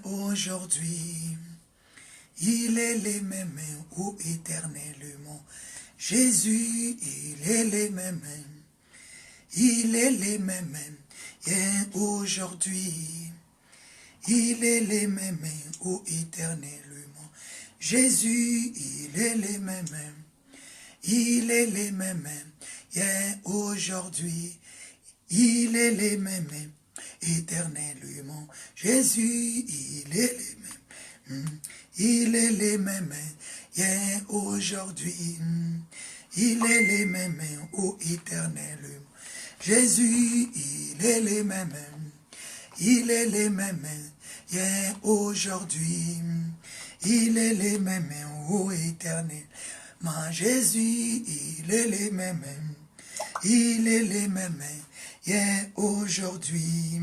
Aujourd'hui, il est les mêmes, ô éternellement. Jésus, il est les mêmes. Il est les mêmes. Et aujourd'hui, il est les mêmes, ô éternellement. Jésus, il est les mêmes. Il est les mêmes. Et aujourd'hui, il est les mêmes. Éternellement, Jésus, il est les mêmes. Il est les mêmes. Hier, aujourd'hui, il est les mêmes. Oh, éternellement, Jésus, il est les mêmes. Il est les mêmes. Hier, aujourd'hui, il est les mêmes. Oh, éternellement, Jésus, il est les mêmes. Il est les mêmes. Hier, aujourd'hui,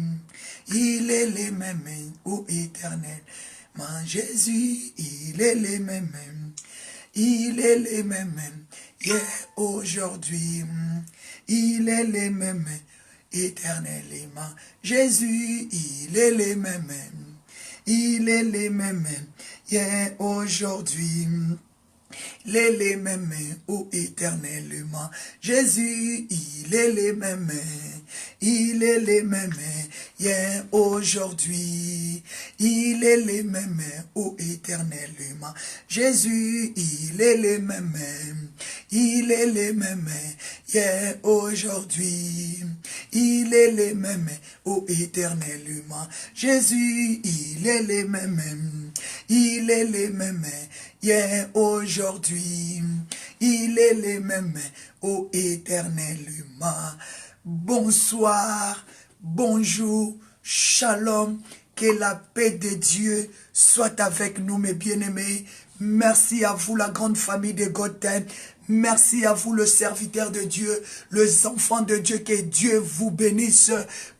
il est les mêmes, ô éternel. Jésus, il est les mêmes. Il est les mêmes. Hier, aujourd'hui, il est les mêmes, éternellement. Jésus, il est les mêmes. Il est les mêmes. Hier, aujourd'hui, les mêmes, ô éternellement. Jésus, il est les mêmes. Il est les mêmes. Hier, aujourd'hui, il est les mêmes, ô éternellement. Jésus, il est les mêmes. Il est les mêmes. Hier, aujourd'hui, il est les mêmes, ô éternellement. Jésus, il est les mêmes. Il est les mêmes. Hier, aujourd'hui, il est les mêmes, ô éternellement. Bonsoir, bonjour, shalom, que la paix de Dieu soit avec nous, mes bien-aimés. Merci à vous, la grande famille de Gotham. Merci à vous, le serviteur de Dieu, les enfants de Dieu, que Dieu vous bénisse.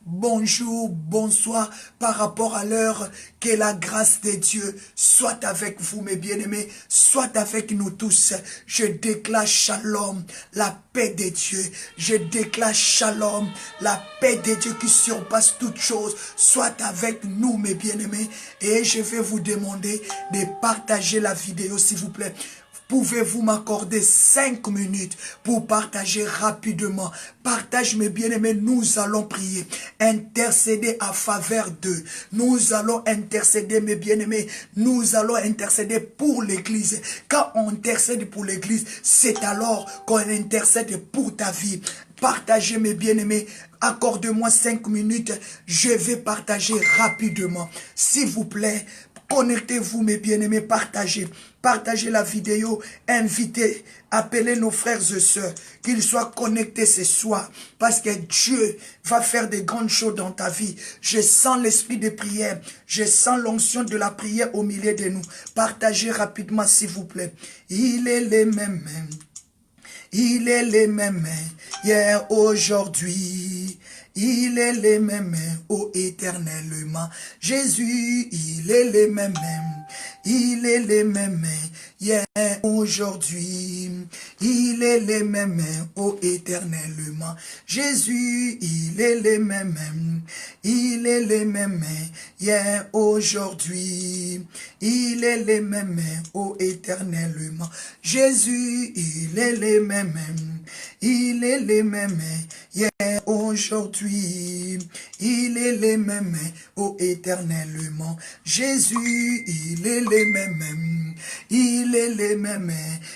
Bonjour, bonsoir, par rapport à l'heure, que la grâce de Dieu soit avec vous, mes bien-aimés, soit avec nous tous. Je déclare shalom, la paix de Dieu. Je déclare shalom, la paix de Dieu qui surpasse toute chose, soit avec nous, mes bien-aimés. Et je vais vous demander de partager la vidéo, s'il vous plaît. Pouvez-vous m'accorder 5 minutes pour partager rapidement? Partage, mes bien-aimés, nous allons prier, intercéder à faveur d'eux. Nous allons intercéder, mes bien-aimés, nous allons intercéder pour l'Église. Quand on intercède pour l'Église, c'est alors qu'on intercède pour ta vie. Partagez, mes bien-aimés, accorde-moi 5 minutes, je vais partager rapidement. S'il vous plaît, connectez-vous, mes bien-aimés, partagez. Partagez la vidéo, invitez, appelez nos frères et sœurs, qu'ils soient connectés ce soir, parce que Dieu va faire de grandes choses dans ta vie. Je sens l'esprit de prière, je sens l'onction de la prière au milieu de nous. Partagez rapidement, s'il vous plaît. Il est les mêmes. Il est les mêmes, hier, aujourd'hui. Il est les mêmes, ô éternellement. Jésus, il est les mêmes. Il est les mêmes, hier, aujourd'hui. Il est les mêmes, ô éternellement. Jésus, il est les mêmes. Il est les mêmes, hier, aujourd'hui. Il est les mêmes, ô éternellement. Jésus, il est les mêmes. Il est les mêmes, hier, aujourd'hui. Il est les mêmes, ô éternellement. Jésus, il est les mêmes. Il est les mêmes,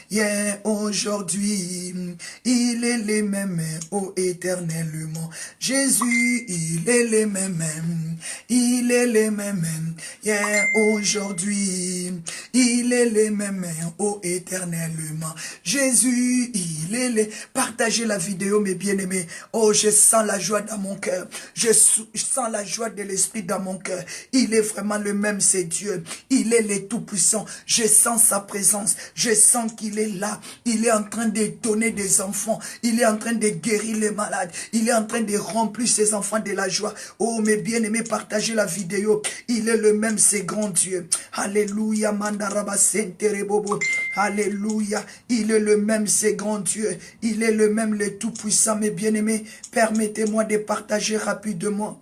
hier, aujourd'hui. Il est les mêmes, ô éternellement. Jésus, il est les mêmes. Il est les mêmes, hier, aujourd'hui. Il est les mêmes, ô éternellement. Jésus, il est les... Partagez la vidéo, mes bien-aimés. Oh, je sens la joie dans mon cœur. Je sens la joie de l'Esprit dans mon cœur. Il est vraiment le même, c'est Dieu. Il est le Tout-Puissant. Je sens sa présence. Je sens qu'il est là. Il est en train de donner des enfants. Il est en train de guérir les malades. Il est en train de remplir ses enfants de la joie. Oh, mes bien-aimés, partagez la vidéo. Il est le même, c'est grand Dieu. Alléluia, mandaraba senterebobo. Alléluia. Il est le même, c'est grand Dieu. Il est le même, le Tout-Puissant, mes bien-aimés. Permettez-moi de partager rapidement.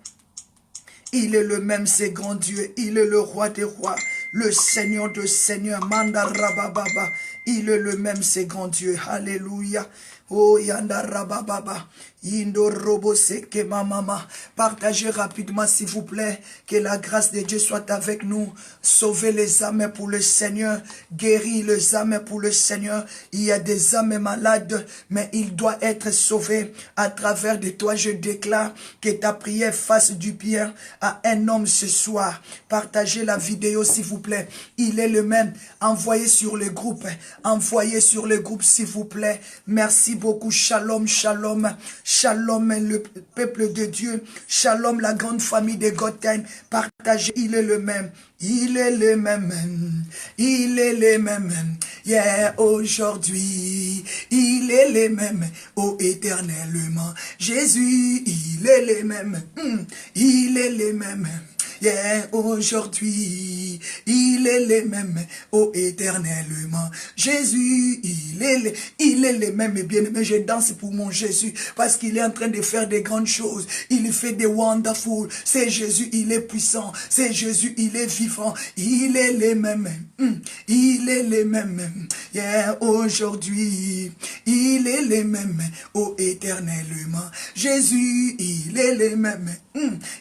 Il est le même, c'est grand Dieu. Il est le roi des rois, le Seigneur de seigneurs. Mandarababa. Il est le même, c'est grand Dieu. Alléluia. Oh, Yandarababa. Indo robo seke mama. Partagez rapidement, s'il vous plaît. Que la grâce de Dieu soit avec nous. Sauvez les âmes pour le Seigneur. Guéris les âmes pour le Seigneur. Il y a des âmes malades, mais il doit être sauvé. À travers de toi, je déclare que ta prière fasse du bien à un homme ce soir. Partagez la vidéo, s'il vous plaît. Il est le même. Envoyez sur le groupe. Envoyez sur le groupe, s'il vous plaît. Merci beaucoup. Shalom, shalom. Shalom, le peuple de Dieu. Shalom, la grande famille de Gotham. Partagez, il est le même. Il est le même. Il est le même. Yeah, aujourd'hui. Il est le même. Oh, éternellement. Jésus, il est le même. Il est le même. Yeah, aujourd'hui, il est le même, oh éternellement. Jésus, il est le même, et bien aimé, je danse pour mon Jésus, parce qu'il est en train de faire des grandes choses. Il fait des wonderful. C'est Jésus, il est puissant. C'est Jésus, il est vivant. Il est le même. Il est le même. Yeah, aujourd'hui, il est le même, oh éternellement. Jésus, il est le même.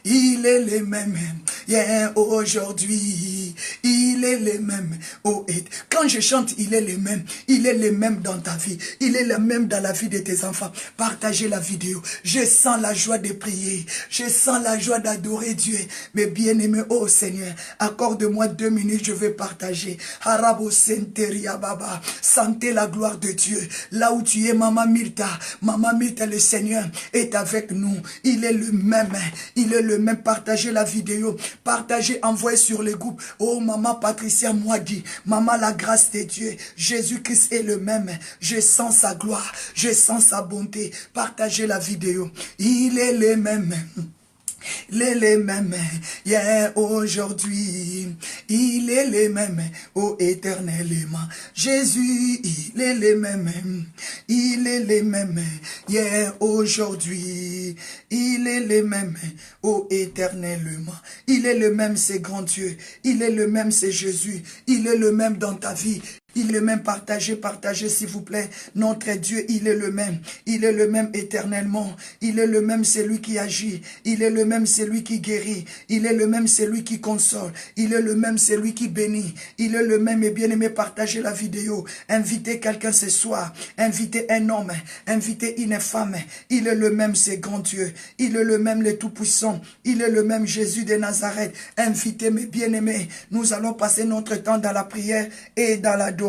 Il est le même. Yeah, aujourd'hui, il est le même. Oh, quand je chante, il est le même. Il est le même dans ta vie. Il est le même dans la vie de tes enfants. Partagez la vidéo. Je sens la joie de prier. Je sens la joie d'adorer Dieu. Mes bien-aimés, oh Seigneur, accorde-moi 2 minutes, je vais partager. Harabo Senteria Baba. Sentez la gloire de Dieu. Là où tu es, Maman Milta. Maman Milta, le Seigneur est avec nous. Il est le même. Il est le même. Partagez la vidéo. Partagez, envoyez sur les groupes. Oh, Maman Patricia Mouadi. Maman, la grâce de Dieu. Jésus-Christ est le même. Je sens sa gloire. Je sens sa bonté. Partagez la vidéo. Il est le même. Il est le même, yeah, aujourd'hui, il est le même, oh éternellement. Jésus, il est le même, il est le même, yeah, aujourd'hui, il est le même, oh éternellement. Il est le même, c'est grand Dieu, il est le même, c'est Jésus, il est le même dans ta vie. Il est le même, partagez s'il vous plaît. Notre Dieu, il est le même. Il est le même éternellement. Il est le même, c'est lui qui agit. Il est le même, c'est lui qui guérit. Il est le même, c'est lui qui console. Il est le même, c'est lui qui bénit. Il est le même, et bien aimé, partagez la vidéo. Invitez quelqu'un ce soir. Invitez un homme. Invitez une femme. Il est le même, c'est grand Dieu. Il est le même, le Tout-Puissant. Il est le même, Jésus de Nazareth. Invitez mes bien-aimés. Nous allons passer notre temps dans la prière et dans l'adoration.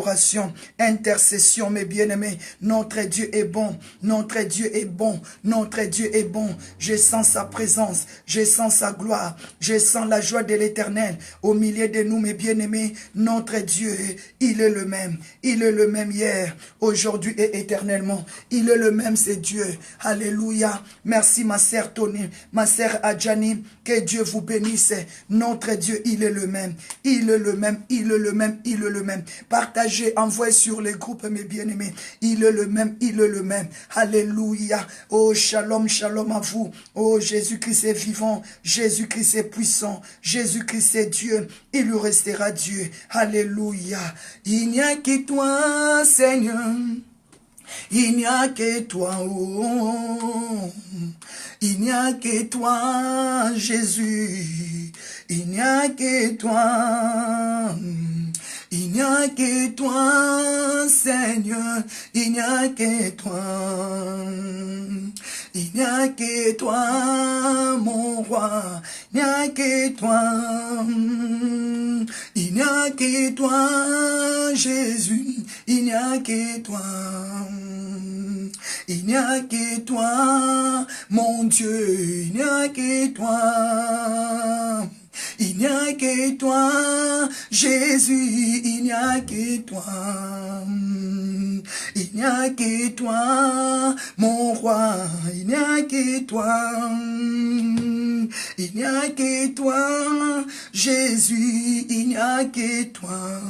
Intercession, mes bien-aimés. Notre Dieu est bon. Notre Dieu est bon. Notre Dieu est bon. Je sens sa présence. Je sens sa gloire. Je sens la joie de l'Éternel au milieu de nous, mes bien-aimés. Notre Dieu, il est le même. Il est le même hier, aujourd'hui et éternellement. Il est le même, c'est Dieu. Alléluia. Merci, ma sœur Tony, ma sœur Adjani. Que Dieu vous bénisse. Notre Dieu, il est le même. Il est le même. Il est le même. Il est le même. Partagez, envoyez sur les groupes, mes bien-aimés. Il est le même, il est le même. Alléluia. Oh, shalom, shalom à vous. Oh, Jésus-Christ est vivant. Jésus-Christ est puissant. Jésus-Christ est Dieu. Il lui restera Dieu. Alléluia. Il n'y a que toi, Seigneur. Il n'y a que toi, oh. Il n'y a que toi, Jésus. Il n'y a que toi. Il n'y a que toi, Seigneur, il n'y a que toi. Il n'y a que toi, mon roi, il n'y a que toi. Il n'y a que toi, Jésus, il n'y a que toi. Il n'y a que toi, mon Dieu, il n'y a que toi. Il n'y a que toi, Jésus, il n'y a que toi. Il n'y a que toi, mon roi, il n'y a que toi. Il n'y a que toi, Jésus, il n'y a que toi.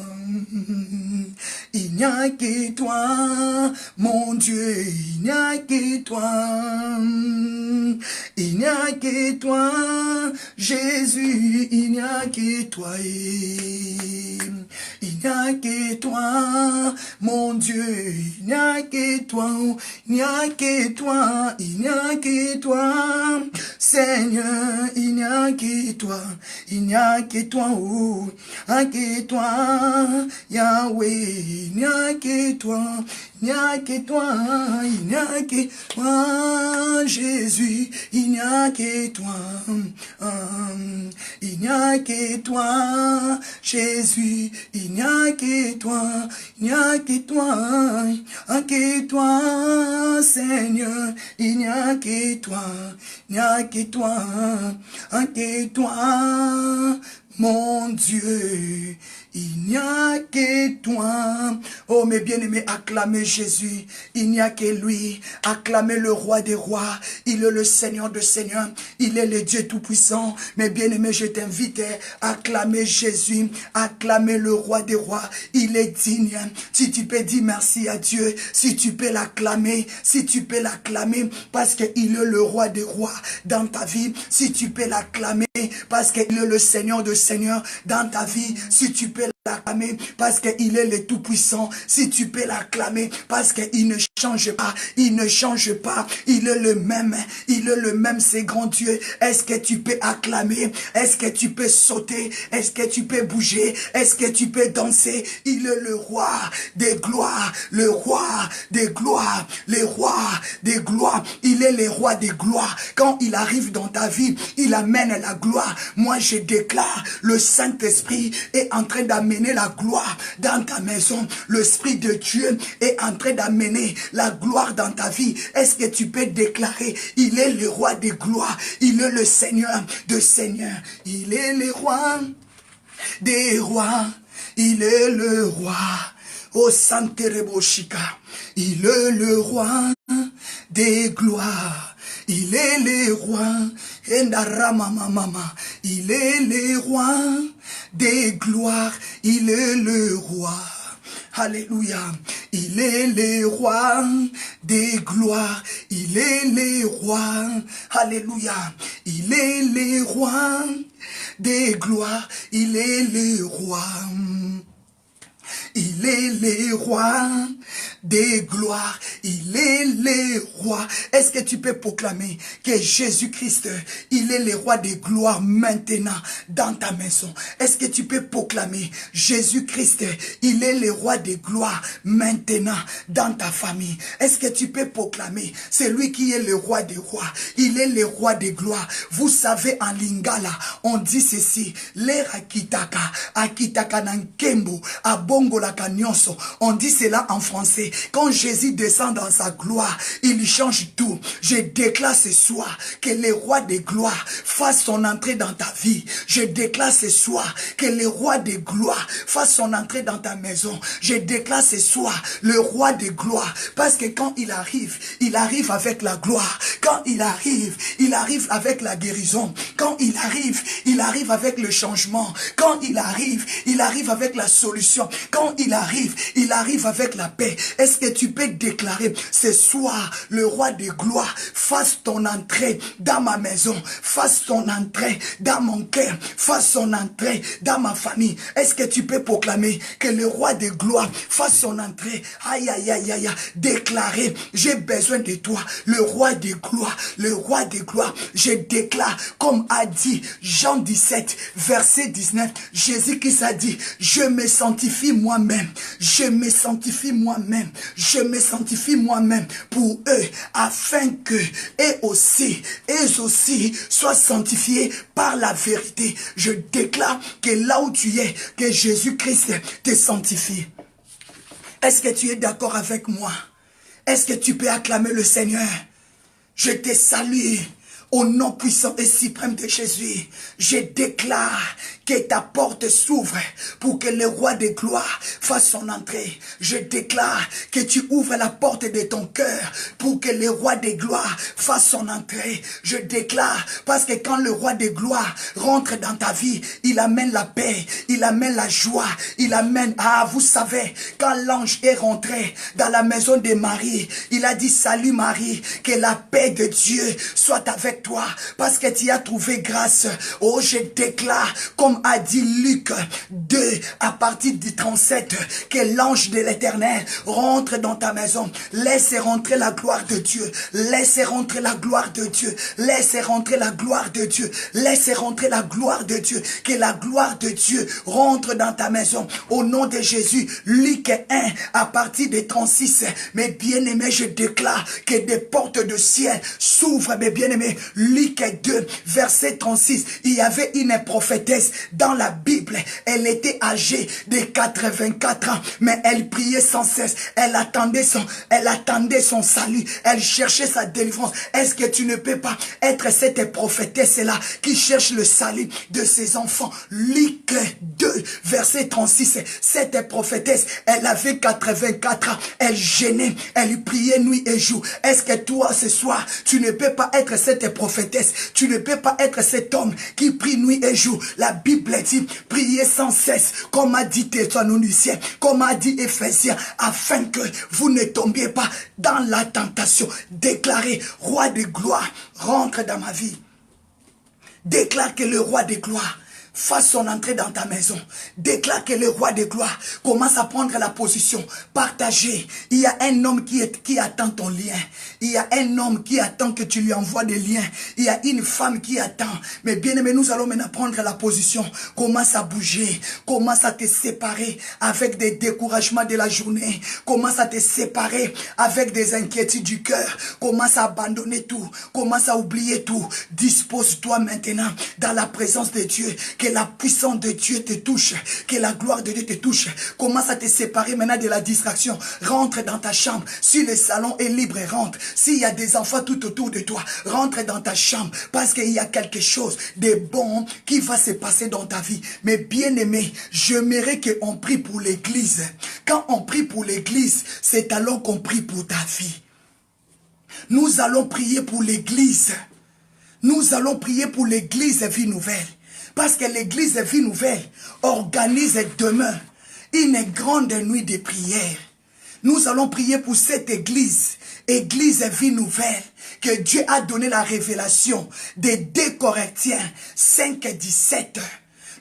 il n'y a que toi, mon Dieu, il n'y a que toi. Il n'y a que toi, Jésus, il n'y a que toi. Il n'y a que toi, mon Dieu, il n'y a que toi, il n'y a que toi, il n'y a que toi, Seigneur, il n'y a que toi, il n'y a que toi, oh, il n'y a que toi, Yahweh, il n'y a que toi, il n'y a que toi, il n'y a que toi, Jésus, il n'y a que toi, il n'y a que toi, Jésus, il n'y a que toi, il n'y a que toi, il n'y a que toi, Seigneur, il n'y a que toi, il n'y a que toi, il n'y a que toi, mon Dieu, il n'y a que toi. Oh mes bien-aimés, acclamez Jésus. Il n'y a que lui. Acclamez le roi des rois. Il est le Seigneur de seigneurs. Il est le Dieu tout-puissant. Mes bien-aimés, je t'invite à acclamer Jésus. Acclamer le roi des rois. Il est digne. Si tu peux dire merci à Dieu, si tu peux l'acclamer, si tu peux l'acclamer, parce qu'il est le roi des rois dans ta vie. Si tu peux l'acclamer, parce qu'il est le Seigneur de seigneurs dans ta vie. Si tu peux l'acclamer parce qu'il est le tout-puissant, si tu peux l'acclamer parce qu'il ne change pas, il ne change pas, il est le même, c'est grand Dieu. Est-ce que tu peux acclamer? Est-ce que tu peux sauter? Est-ce que tu peux bouger? Est-ce que tu peux danser? Il est le roi des gloires, le roi des gloires, le roi des gloires, il est le roi des gloires. Quand il arrive dans ta vie, il amène la gloire. Moi je déclare, le Saint-Esprit est en train d'amener la gloire dans ta maison. L'Esprit de Dieu est en train d'amener la gloire dans ta vie. Est-ce que tu peux déclarer, il est le roi des gloires, il est le Seigneur de seigneurs, il est le roi des rois, il est le roi, au Santereboshika, il est le roi des gloires, il est le roi, Endaramamamama, il est le roi des gloires, il est le roi. Alléluia. Il est le roi des gloires. Il est le roi. Alléluia. Il est le roi des gloires. Il est le roi. Il est le roi des gloires. Il est le roi. Est-ce que tu peux proclamer que Jésus-Christ, il est le roi des gloires maintenant dans ta maison? Est-ce que tu peux proclamer Jésus-Christ, il est le roi des gloires maintenant dans ta famille? Est-ce que tu peux proclamer, c'est lui qui est le roi des rois, il est le roi des gloires? Vous savez, en lingala, on dit ceci, l'era akitaka nankembo, abongo la kanyonso. On dit cela en français. Quand Jésus descend dans sa gloire, il change tout. Je déclare ce soir que le roi des gloires fasse son entrée dans ta vie. Je déclare ce soir que le roi des gloires fasse son entrée dans ta maison. Je déclare ce soir le roi des gloires, parce que quand il arrive avec la gloire. Quand il arrive avec la guérison. Quand il arrive avec le changement. Quand il arrive avec la solution. Quand il arrive avec la paix. Est-ce que tu peux déclarer ce soir, le roi des gloires fasse ton entrée dans ma maison, fasse ton entrée dans mon cœur, fasse son entrée dans ma famille? Est-ce que tu peux proclamer que le roi des gloires fasse son entrée? Aïe, aïe, aïe, aïe, déclarer, j'ai besoin de toi, le roi des gloires, le roi des gloires. Je déclare, comme a dit Jean 17, verset 19, Jésus qui s'est dit, je me sanctifie moi-même, je me sanctifie moi-même, je me sanctifie moi-même pour eux, afin que eux aussi soient sanctifiés par la vérité. Je déclare que là où tu es, que Jésus-Christ te sanctifie. Est-ce que tu es d'accord avec moi? Est-ce que tu peux acclamer le Seigneur? Je te salue. Au nom puissant et suprême de Jésus, je déclare que ta porte s'ouvre pour que le roi de gloire fasse son entrée. Je déclare que tu ouvres la porte de ton cœur pour que le roi de gloire fasse son entrée. Je déclare, parce que quand le roi de gloire rentre dans ta vie, il amène la paix, il amène la joie, il amène, vous savez, quand l'ange est rentré dans la maison de Marie, il a dit, salut Marie, que la paix de Dieu soit avec toi, parce que tu as trouvé grâce. Oh, je déclare, comme a dit Luc 2, à partir du 37, que l'ange de l'Éternel rentre dans ta maison. Laisse rentrer la gloire de Dieu. Laisse rentrer la gloire de Dieu. Laisse rentrer la gloire de Dieu. Laisse rentrer la gloire de Dieu. Que la gloire de Dieu rentre dans ta maison. Au nom de Jésus, Luc 1, à partir de 36, mes bien-aimés, je déclare que des portes de ciel s'ouvrent, mes bien-aimés. Luc 2, verset 36, il y avait une prophétesse dans la Bible. Elle était âgée de 84 ans, mais elle priait sans cesse. Elle attendait son salut. Elle cherchait sa délivrance. Est-ce que tu ne peux pas être cette prophétesse-là qui cherche le salut de ses enfants? Luc 2, verset 36, cette prophétesse, elle avait 84 ans. Elle gênait, elle priait nuit et jour. Est-ce que toi, ce soir, tu ne peux pas être cette prophétesse? Tu ne peux pas être cet homme qui prie nuit et jour. La Bible dit, priez sans cesse, comme a dit Thessaloniciens, comme a dit Éphésiens, afin que vous ne tombiez pas dans la tentation. Déclarez, roi de gloire, rentre dans ma vie. Déclare que le roi de gloire fasse son entrée dans ta maison. Déclare que le roi de gloire commence à prendre la position. Partagez. Il y a un homme qui attend ton lien. Il y a un homme qui attend que tu lui envoies des liens. Il y a une femme qui attend. Mais bien aimé, nous allons maintenant prendre la position. Commence à bouger. Commence à te séparer avec des découragements de la journée. Commence à te séparer avec des inquiétudes du cœur. Commence à abandonner tout. Commence à oublier tout. Dispose-toi maintenant dans la présence de Dieu. Que la puissance de Dieu te touche. Que la gloire de Dieu te touche. Commence à te séparer maintenant de la distraction. Rentre dans ta chambre. Si le salon est libre, rentre. S'il y a des enfants tout autour de toi, rentre dans ta chambre. Parce qu'il y a quelque chose de bon qui va se passer dans ta vie. Mais bien aimé, j'aimerais qu'on prie pour l'église. Quand on prie pour l'église, c'est alors qu'on prie pour ta vie. Nous allons prier pour l'église. Nous allons prier pour l'église Vie Nouvelle. Parce que l'église Vie Nouvelle organise demain une grande nuit de prière. Nous allons prier pour cette église, église Vie Nouvelle, que Dieu a donné la révélation de 2 Corinthiens 5, 17.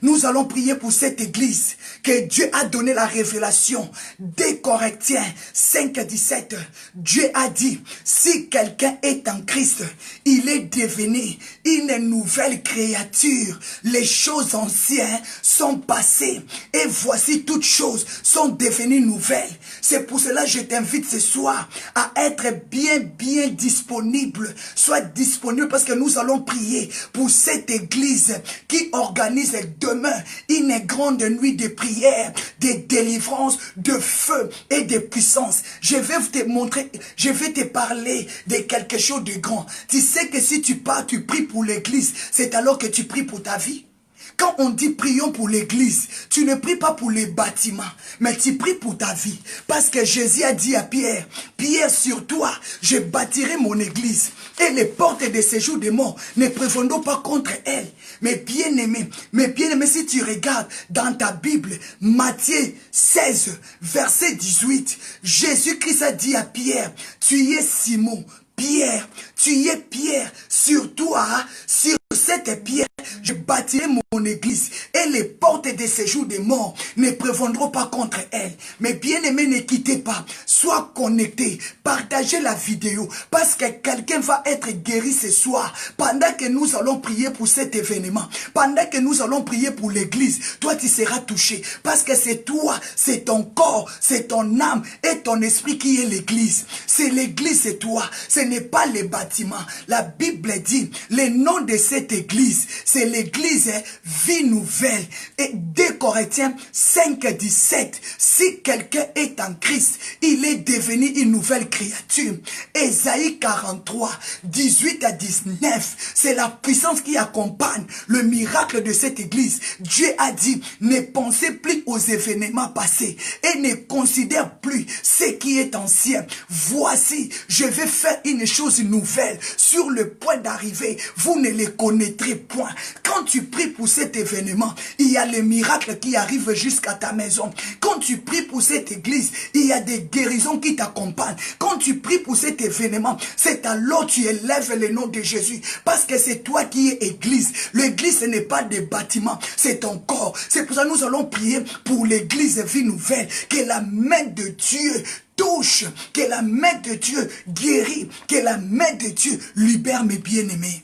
Nous allons prier pour cette église que Dieu a donné la révélation. 2 Corinthiens 5, 17. Dieu a dit, si quelqu'un est en Christ, il est devenu une nouvelle créature. Les choses anciennes sont passées et voici toutes choses sont devenues nouvelles. C'est pour cela que je t'invite ce soir à être bien disponible. Sois disponible parce que nous allons prier pour cette église qui organise demain une grande nuit de prière, de délivrance, de feu et de puissance. Je vais te montrer, je vais te parler de quelque chose de grand. Tu sais que si tu pars, tu pries pour l'église, c'est alors que tu pries pour ta vie. Quand on dit prions pour l'église, tu ne pries pas pour les bâtiments, mais tu pries pour ta vie. Parce que Jésus a dit à Pierre, Pierre, sur toi, je bâtirai mon église. Et les portes de séjour des morts ne prévaudront pas contre elle. Mais bien aimé, si tu regardes dans ta Bible, Matthieu 16, verset 18, Jésus-Christ a dit à Pierre, tu es Simon, Pierre, tu es Pierre, sur toi, sur cette pierre, je bâtirai mon église et les portes de séjour des morts ne prévaudront pas contre elle. Mais bien aimé, ne quittez pas, sois connecté, partagez la vidéo parce que quelqu'un va être guéri ce soir pendant que nous allons prier pour cet événement, pendant que nous allons prier pour l'église. Toi tu seras touché parce que c'est toi, c'est ton corps, c'est ton âme et ton esprit qui est l'église. C'est l'église, c'est toi, ce n'est pas les bâtiments. La Bible dit, le nom de cette église, c'est l'église vie nouvelle. Et 2 Corinthiens 5, 17, si quelqu'un est en Christ, il est devenu une nouvelle créature. Ésaïe 43, 18 à 19, c'est la puissance qui accompagne le miracle de cette église. Dieu a dit, ne pensez plus aux événements passés et ne considère plus ce qui est ancien. Voici, je vais faire une chose nouvelle sur le point d'arriver. Vous ne les connaîtrez point. Quand tu pries pour cet événement, il y a les miracles qui arrivent jusqu'à ta maison. Quand tu pries pour cette église, il y a des guérisons qui t'accompagnent. Quand tu pries pour cet événement, c'est alors tu élèves le nom de Jésus. Parce que c'est toi qui es église. L'église, ce n'est pas des bâtiments, c'est ton corps. C'est pour ça que nous allons prier pour l'église vie nouvelle. Que la main de Dieu touche, que la main de Dieu guérit, que la main de Dieu libère mes bien-aimés.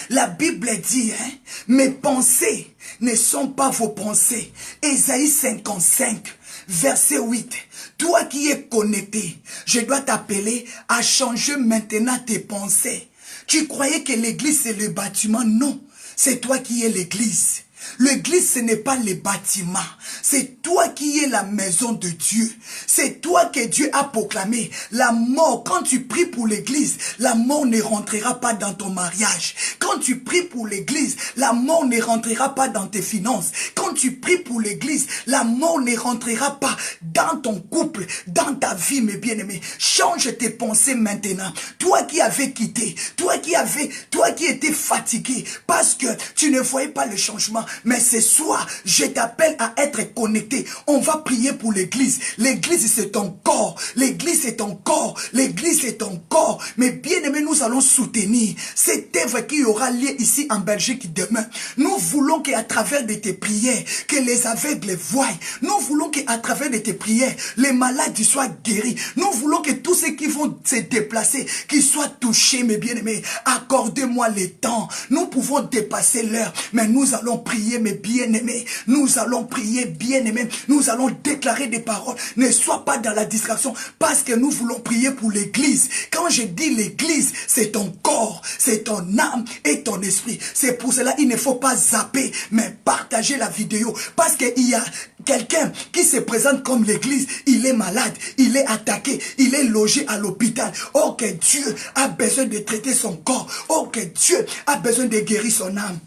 La Bible dit, hein, mes pensées ne sont pas vos pensées. Ésaïe 55, verset 8. Toi qui es connecté, je dois t'appeler à changer maintenant tes pensées. Tu croyais que l'église c'est le bâtiment? Non, c'est toi qui es l'église. L'église, ce n'est pas les bâtiments. C'est toi qui es la maison de Dieu. C'est toi que Dieu a proclamé. La mort, quand tu pries pour l'église, la mort ne rentrera pas dans ton mariage. Quand tu pries pour l'église, la mort ne rentrera pas dans tes finances. Quand tu pries pour l'église, la mort ne rentrera pas dans ton couple, dans ta vie, mes bien-aimés. Change tes pensées maintenant. Toi qui avais quitté, toi qui étais fatigué, parce que tu ne voyais pas le changement. Mais ce soir, je t'appelle à être connecté. On va prier pour l'église. L'église, c'est ton corps. L'église, c'est ton corps. L'église, c'est ton corps. Mais bien aimé, nous allons soutenir cette œuvre qui aura lieu ici en Belgique demain. Nous voulons qu'à travers de tes prières, que les aveugles voient. Nous voulons qu'à travers de tes prières, les malades soient guéris. Nous voulons que tous ceux qui vont se déplacer, qu'ils soient touchés, mes bien-aimés. Accordez-moi le temps. Nous pouvons dépasser l'heure, mais nous allons prier, mes bien-aimés. Nous allons prier, bien-aimés. Nous allons déclarer des paroles. Ne sois pas dans la distraction, parce que nous voulons prier pour l'église. Quand je dis l'église, c'est ton corps, c'est ton âme et ton esprit. C'est pour cela il ne faut pas zapper, mais partager la vidéo. Parce qu'il y a quelqu'un qui se présente comme l'église, il est malade, il est attaqué, il est logé à l'hôpital. Oh, que Dieu a besoin de traiter son corps. Oh, que Dieu a besoin de guérir son âme.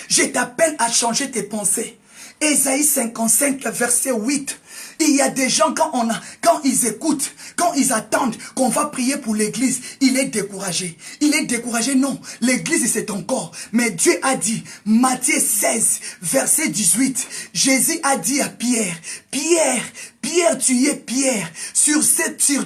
Je t'appelle à changer tes pensées. Ésaïe 55, verset 8. Il y a des gens, quand ils écoutent, quand ils attendent qu'on va prier pour l'église, il est découragé. Il est découragé, non. L'église, c'est ton corps. Mais Dieu a dit, Matthieu 16, verset 18, Jésus a dit à Pierre, Pierre, tu es Pierre. Sur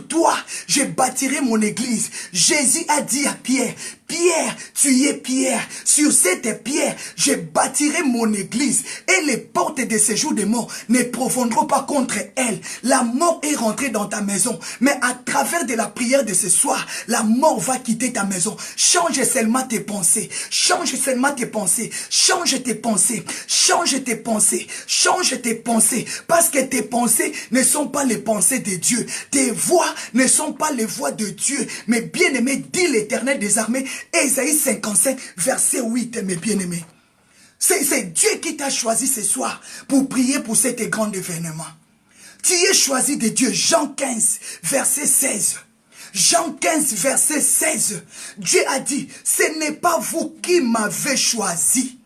toi, je bâtirai mon église. Jésus a dit à Pierre, Pierre, tu es Pierre. Sur cette pierre, je bâtirai mon église. Et les portes de séjour des morts ne profondront pas contre elle. La mort est rentrée dans ta maison. Mais à travers de la prière de ce soir, la mort va quitter ta maison. Change seulement tes pensées. Change seulement tes pensées. Change tes pensées. Change tes pensées. Change tes pensées. Parce que tes pensées ne sont pas les pensées de Dieu. Tes voix ne sont pas les voix de Dieu. Mais bien-aimé, dit l'Éternel des armées, Ésaïe 55, verset 8, mes bien-aimés. C'est Dieu qui t'a choisi ce soir pour prier pour cet grand événement. Tu es choisi de Dieu. Jean 15, verset 16. Jean 15, verset 16. Dieu a dit, ce n'est pas vous qui m'avez choisi,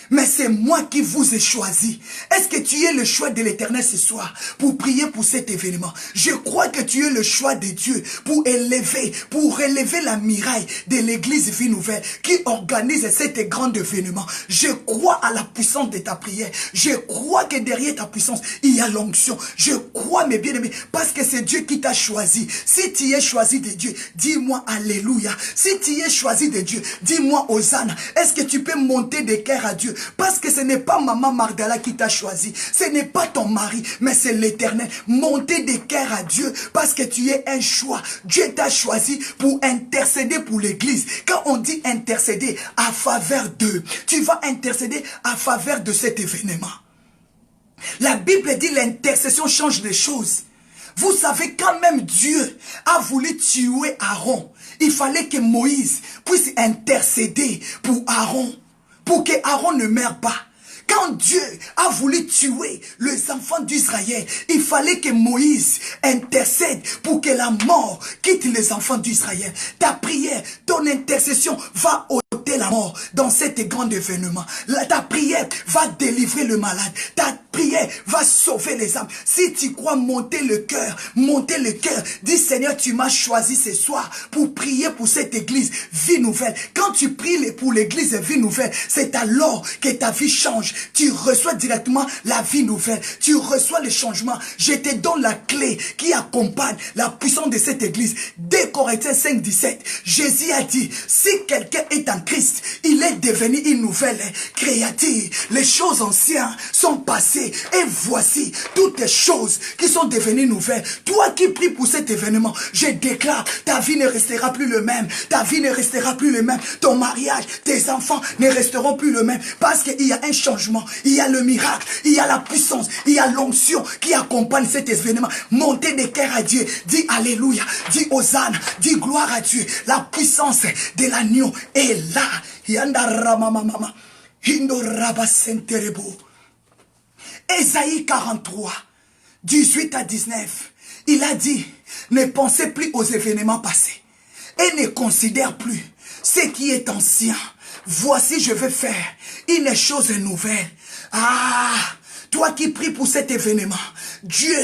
mais c'est moi qui vous ai choisi. Est-ce que tu es le choix de l'Éternel ce soir pour prier pour cet événement? Je crois que tu es le choix de Dieu pour relever la miraille de l'église Vie Nouvelle qui organise cet grand événement. Je crois à la puissance de ta prière. Je crois que derrière ta puissance, il y a l'onction. Je crois, mes bien-aimés, parce que c'est Dieu qui t'a choisi. Si tu es choisi de Dieu, dis-moi Alléluia. Si tu es choisi de Dieu, dis-moi Hosanna. Est-ce que tu peux monter des cœurs à Dieu? Parce que ce n'est pas maman Magdala qui t'a choisi. Ce n'est pas ton mari, mais c'est l'Éternel. Montez des cœurs à Dieu parce que tu es un choix. Dieu t'a choisi pour intercéder pour l'église. Quand on dit intercéder à faveur d'eux, tu vas intercéder à faveur de cet événement. La Bible dit l'intercession change les choses. Vous savez, quand même Dieu a voulu tuer Aaron, il fallait que Moïse puisse intercéder pour Aaron. pour que Aaron ne meure pas. Quand Dieu a voulu tuer les enfants d'Israël, il fallait que Moïse intercède pour que la mort quitte les enfants d'Israël. Ta prière, ton intercession va ôter la mort dans cet grand événement. Ta prière va délivrer le malade. Ta prière va sauver les âmes. Si tu crois monter le cœur, dis Seigneur, tu m'as choisi ce soir pour prier pour cette église vie nouvelle. Quand tu pries pour l'église vie nouvelle, c'est alors que ta vie change. Tu reçois directement la vie nouvelle. Tu reçois le changement. Je te donne la clé qui accompagne la puissance de cette église. Dès Corinthiens 5, 17, Jésus a dit, si quelqu'un est en Christ, il est devenu une nouvelle créature. Les choses anciennes sont passées et voici toutes les choses qui sont devenues nouvelles. Toi qui pries pour cet événement, je déclare, ta vie ne restera plus le même. Ta vie ne restera plus le même. Ton mariage, tes enfants ne resteront plus le même parce qu'il y a un changement. Il y a le miracle, il y a la puissance, il y a l'onction qui accompagne cet événement. Montez des cœurs à Dieu, dis Alléluia, dis Hosanna, dis gloire à Dieu. La puissance de l'agneau est là. Ésaïe 43, 18 à 19, il a dit, ne pensez plus aux événements passés et ne considère plus ce qui est ancien. Voici, je vais faire une chose nouvelle. Ah, toi qui pries pour cet événement, Dieu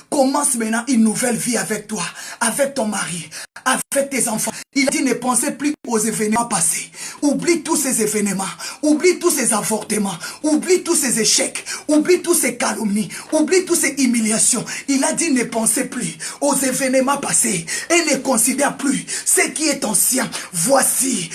commence maintenant une nouvelle vie avec toi, avec ton mari, avec tes enfants. Il a dit ne pensez plus aux événements passés. Oublie tous ces événements, oublie tous ces avortements, oublie tous ces échecs, oublie tous ces calomnies, oublie toutes ces humiliations. Il a dit ne pensez plus aux événements passés et ne considère plus ce qui est ancien. Voici,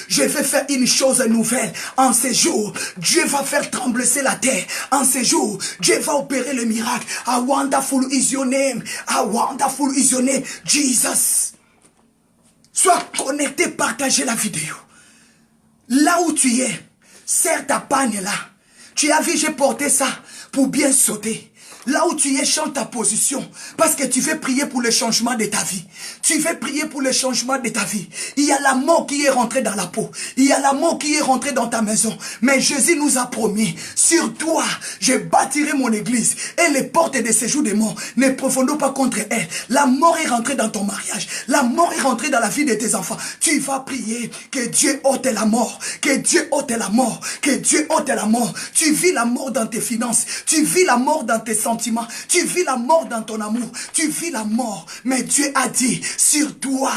je vais faire une chose nouvelle en ces jours. Dieu va faire trembler la terre. En ces jours, Dieu va opérer le miracle. How wonderful is your name. How wonderful is your name, Jesus. Sois connecté, partagez la vidéo. Là où tu es, serre ta pagne là. Tu as vu, j'ai porté ça pour bien sauter. Là où tu es, chante ta position. Parce que tu veux prier pour le changement de ta vie. Tu veux prier pour le changement de ta vie. Il y a la mort qui est rentrée dans la peau. Il y a la mort qui est rentrée dans ta maison. Mais Jésus nous a promis, sur toi, je bâtirai mon église. Et les portes de séjour des morts ne profondent pas contre elle. La mort est rentrée dans ton mariage. La mort est rentrée dans la vie de tes enfants. Tu vas prier que Dieu ôte la mort. Que Dieu ôte la mort. Que Dieu ôte la mort. Tu vis la mort dans tes finances. Tu vis la mort dans tes sentiments. Tu vis la mort dans ton amour. Tu vis la mort. Mais Dieu a dit, sur toi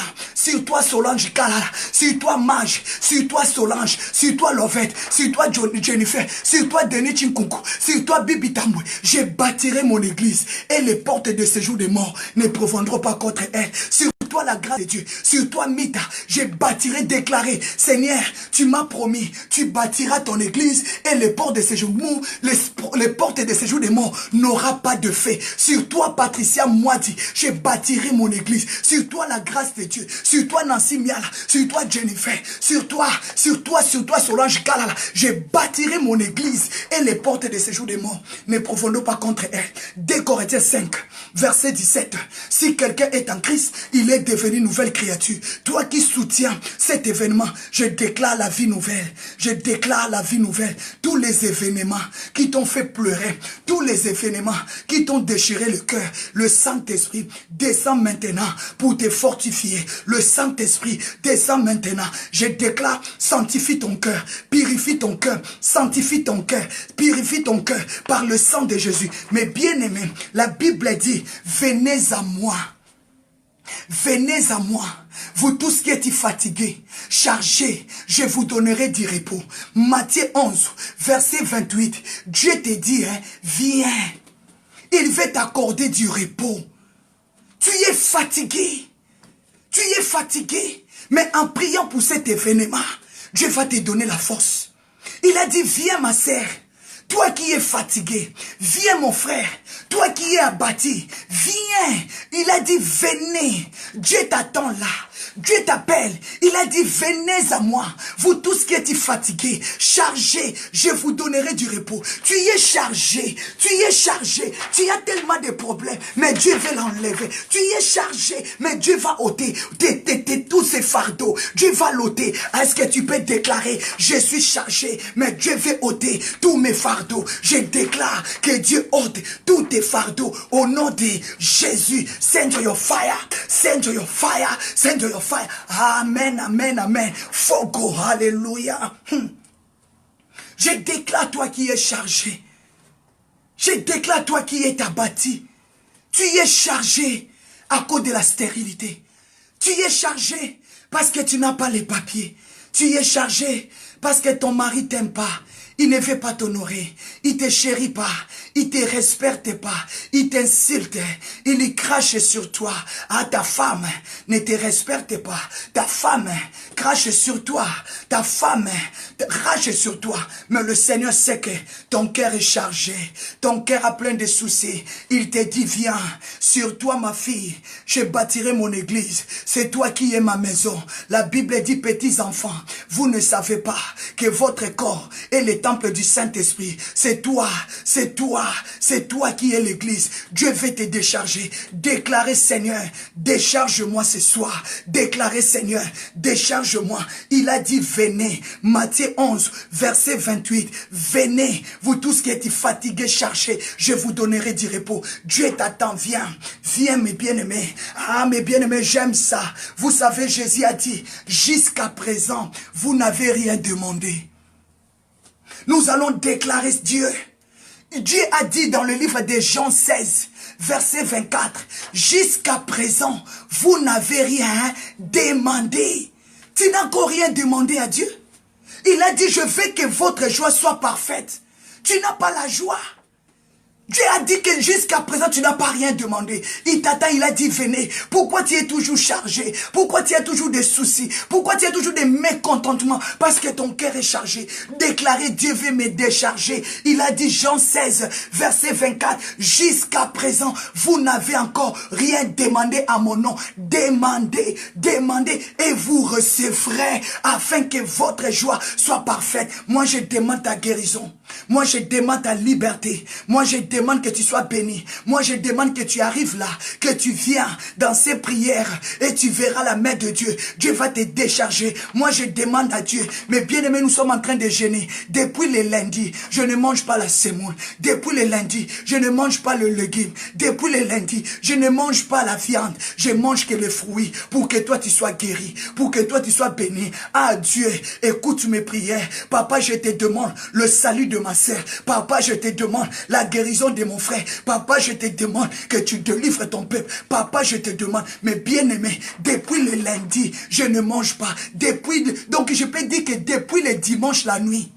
Solange Kalala, sur toi Mage, sur toi Solange, sur toi Lovette, sur toi Jennifer, sur toi Denis Chinkunku, sur toi Bibi Tamboué, je bâtirai mon église et les portes de séjour des morts ne profondront pas contre elle. Sur toi la grâce de Dieu, sur toi Mita, je bâtirai, déclaré, Seigneur, tu m'as promis, tu bâtiras ton église et les portes de séjour, les portes de séjour des morts n'aura pas de fait. Sur toi Patricia Moiti, je bâtirai mon église. Sur toi la grâce de Dieu, sur toi Nancy Miala, sur toi Jennifer, sur toi Solange Kalala, je bâtirai mon église et les portes de séjour des morts ne profondent pas contre elle. Dès Corinthiens 5, verset 17, si quelqu'un est en Christ, il est devenu nouvelle créature. Toi qui soutiens cet événement, je déclare la vie nouvelle. Je déclare la vie nouvelle. Tous les événements qui t'ont fait pleurer, tous les événements qui t'ont déchiré le cœur, le Saint-Esprit descend maintenant pour te fortifier. Le Saint-Esprit descend maintenant. Je déclare, sanctifie ton cœur, purifie ton cœur, sanctifie ton cœur, purifie ton cœur par le sang de Jésus. Mais bien aimé, la Bible dit, venez à moi. Venez à moi, vous tous qui êtes fatigués, chargés, je vous donnerai du repos. Matthieu 11, verset 28, Dieu te dit, viens, il veut t'accorder du repos. Tu es fatigué, mais en priant pour cet événement, Dieu va te donner la force. Il a dit, viens ma sœur, Toi qui es fatigué, viens mon frère. Toi qui es abattu, viens. Il a dit, venez. Dieu t'attend là. Dieu t'appelle. Il a dit, venez à moi. Vous tous qui êtes fatigués, chargés, je vous donnerai du repos. Tu y es chargé. Tu y es chargé. Tu as tellement de problèmes, mais Dieu va l'enlever. Tu y es chargé, mais Dieu va ôter tous ces fardeaux. Dieu va l'ôter. Est-ce que tu peux déclarer, je suis chargé, mais Dieu va ôter tous mes fardeaux. Je déclare que Dieu ôte tous tes fardeaux au nom de Jésus. Send your fire. Send your fire. Send your fire. Amen, amen, amen. Fogo, alléluia. Je déclare toi qui es chargé. Je déclare toi qui es abattu. Tu y es chargé à cause de la stérilité. Tu y es chargé parce que tu n'as pas les papiers. Tu y es chargé parce que ton mari t'aime pas. Il ne veut pas t'honorer. Il te chérit pas. Il te respecte pas. Il t'insulte. Il y crache sur toi. Ah, ta femme ne te respecte pas. Ta femme crache sur toi. Ta femme crache sur toi. Mais le Seigneur sait que ton cœur est chargé. Ton cœur a plein de soucis. Il te dit, viens. Sur toi, ma fille, je bâtirai mon église. C'est toi qui es ma maison. La Bible dit, petits enfants, vous ne savez pas que votre corps est le temple du Saint-Esprit. C'est toi, c'est toi, c'est toi qui es l'église. Dieu veut te décharger. Déclarez, Seigneur, décharge-moi ce soir. Déclarez, Seigneur, décharge-moi. Il a dit, venez. Matthieu 11, verset 28. Venez, vous tous qui êtes fatigués, chargés, je vous donnerai du repos. Dieu t'attend, viens. Viens, mes bien-aimés. Ah, mes bien-aimés, j'aime ça. Vous savez, Jésus a dit, jusqu'à présent, vous n'avez rien demandé. Nous allons déclarer Dieu. Dieu a dit dans le livre de Jean 16, verset 24, jusqu'à présent, vous n'avez rien demandé. Tu n'as encore rien demandé à Dieu. Il a dit, je veux que votre joie soit parfaite. Tu n'as pas la joie. Dieu a dit que jusqu'à présent, tu n'as pas rien demandé. Il t'attend, il a dit, venez. Pourquoi tu es toujours chargé? Pourquoi tu as toujours des soucis? Pourquoi tu as toujours des mécontentements? Parce que ton cœur est chargé. Déclarer, Dieu veut me décharger. Il a dit, Jean 16, verset 24, jusqu'à présent, vous n'avez encore rien demandé à mon nom. Demandez, demandez et vous recevrez afin que votre joie soit parfaite. Moi, je demande ta guérison. Moi, je demande ta liberté. Moi, je demande que tu sois béni. Moi, je demande que tu arrives là, que tu viens dans ces prières et tu verras la main de Dieu. Dieu va te décharger. Moi, je demande à Dieu. Mais bien aimés, nous sommes en train de jeûner. Depuis le lundi, je ne mange pas la semoule. Depuis le lundi, je ne mange pas le légume. Depuis le lundi, je ne mange pas la viande. Je mange que les fruits pour que toi, tu sois guéri. Pour que toi, tu sois béni. Ah Dieu, écoute mes prières. Papa, je te demande le salut de ma sœur. Papa, je te demande la guérison de mon frère. Papa, je te demande que tu délivres ton peuple. Papa, je te demande, mes bien-aimés, depuis le lundi, je ne mange pas. Donc, je peux dire que depuis le dimanche, la nuit,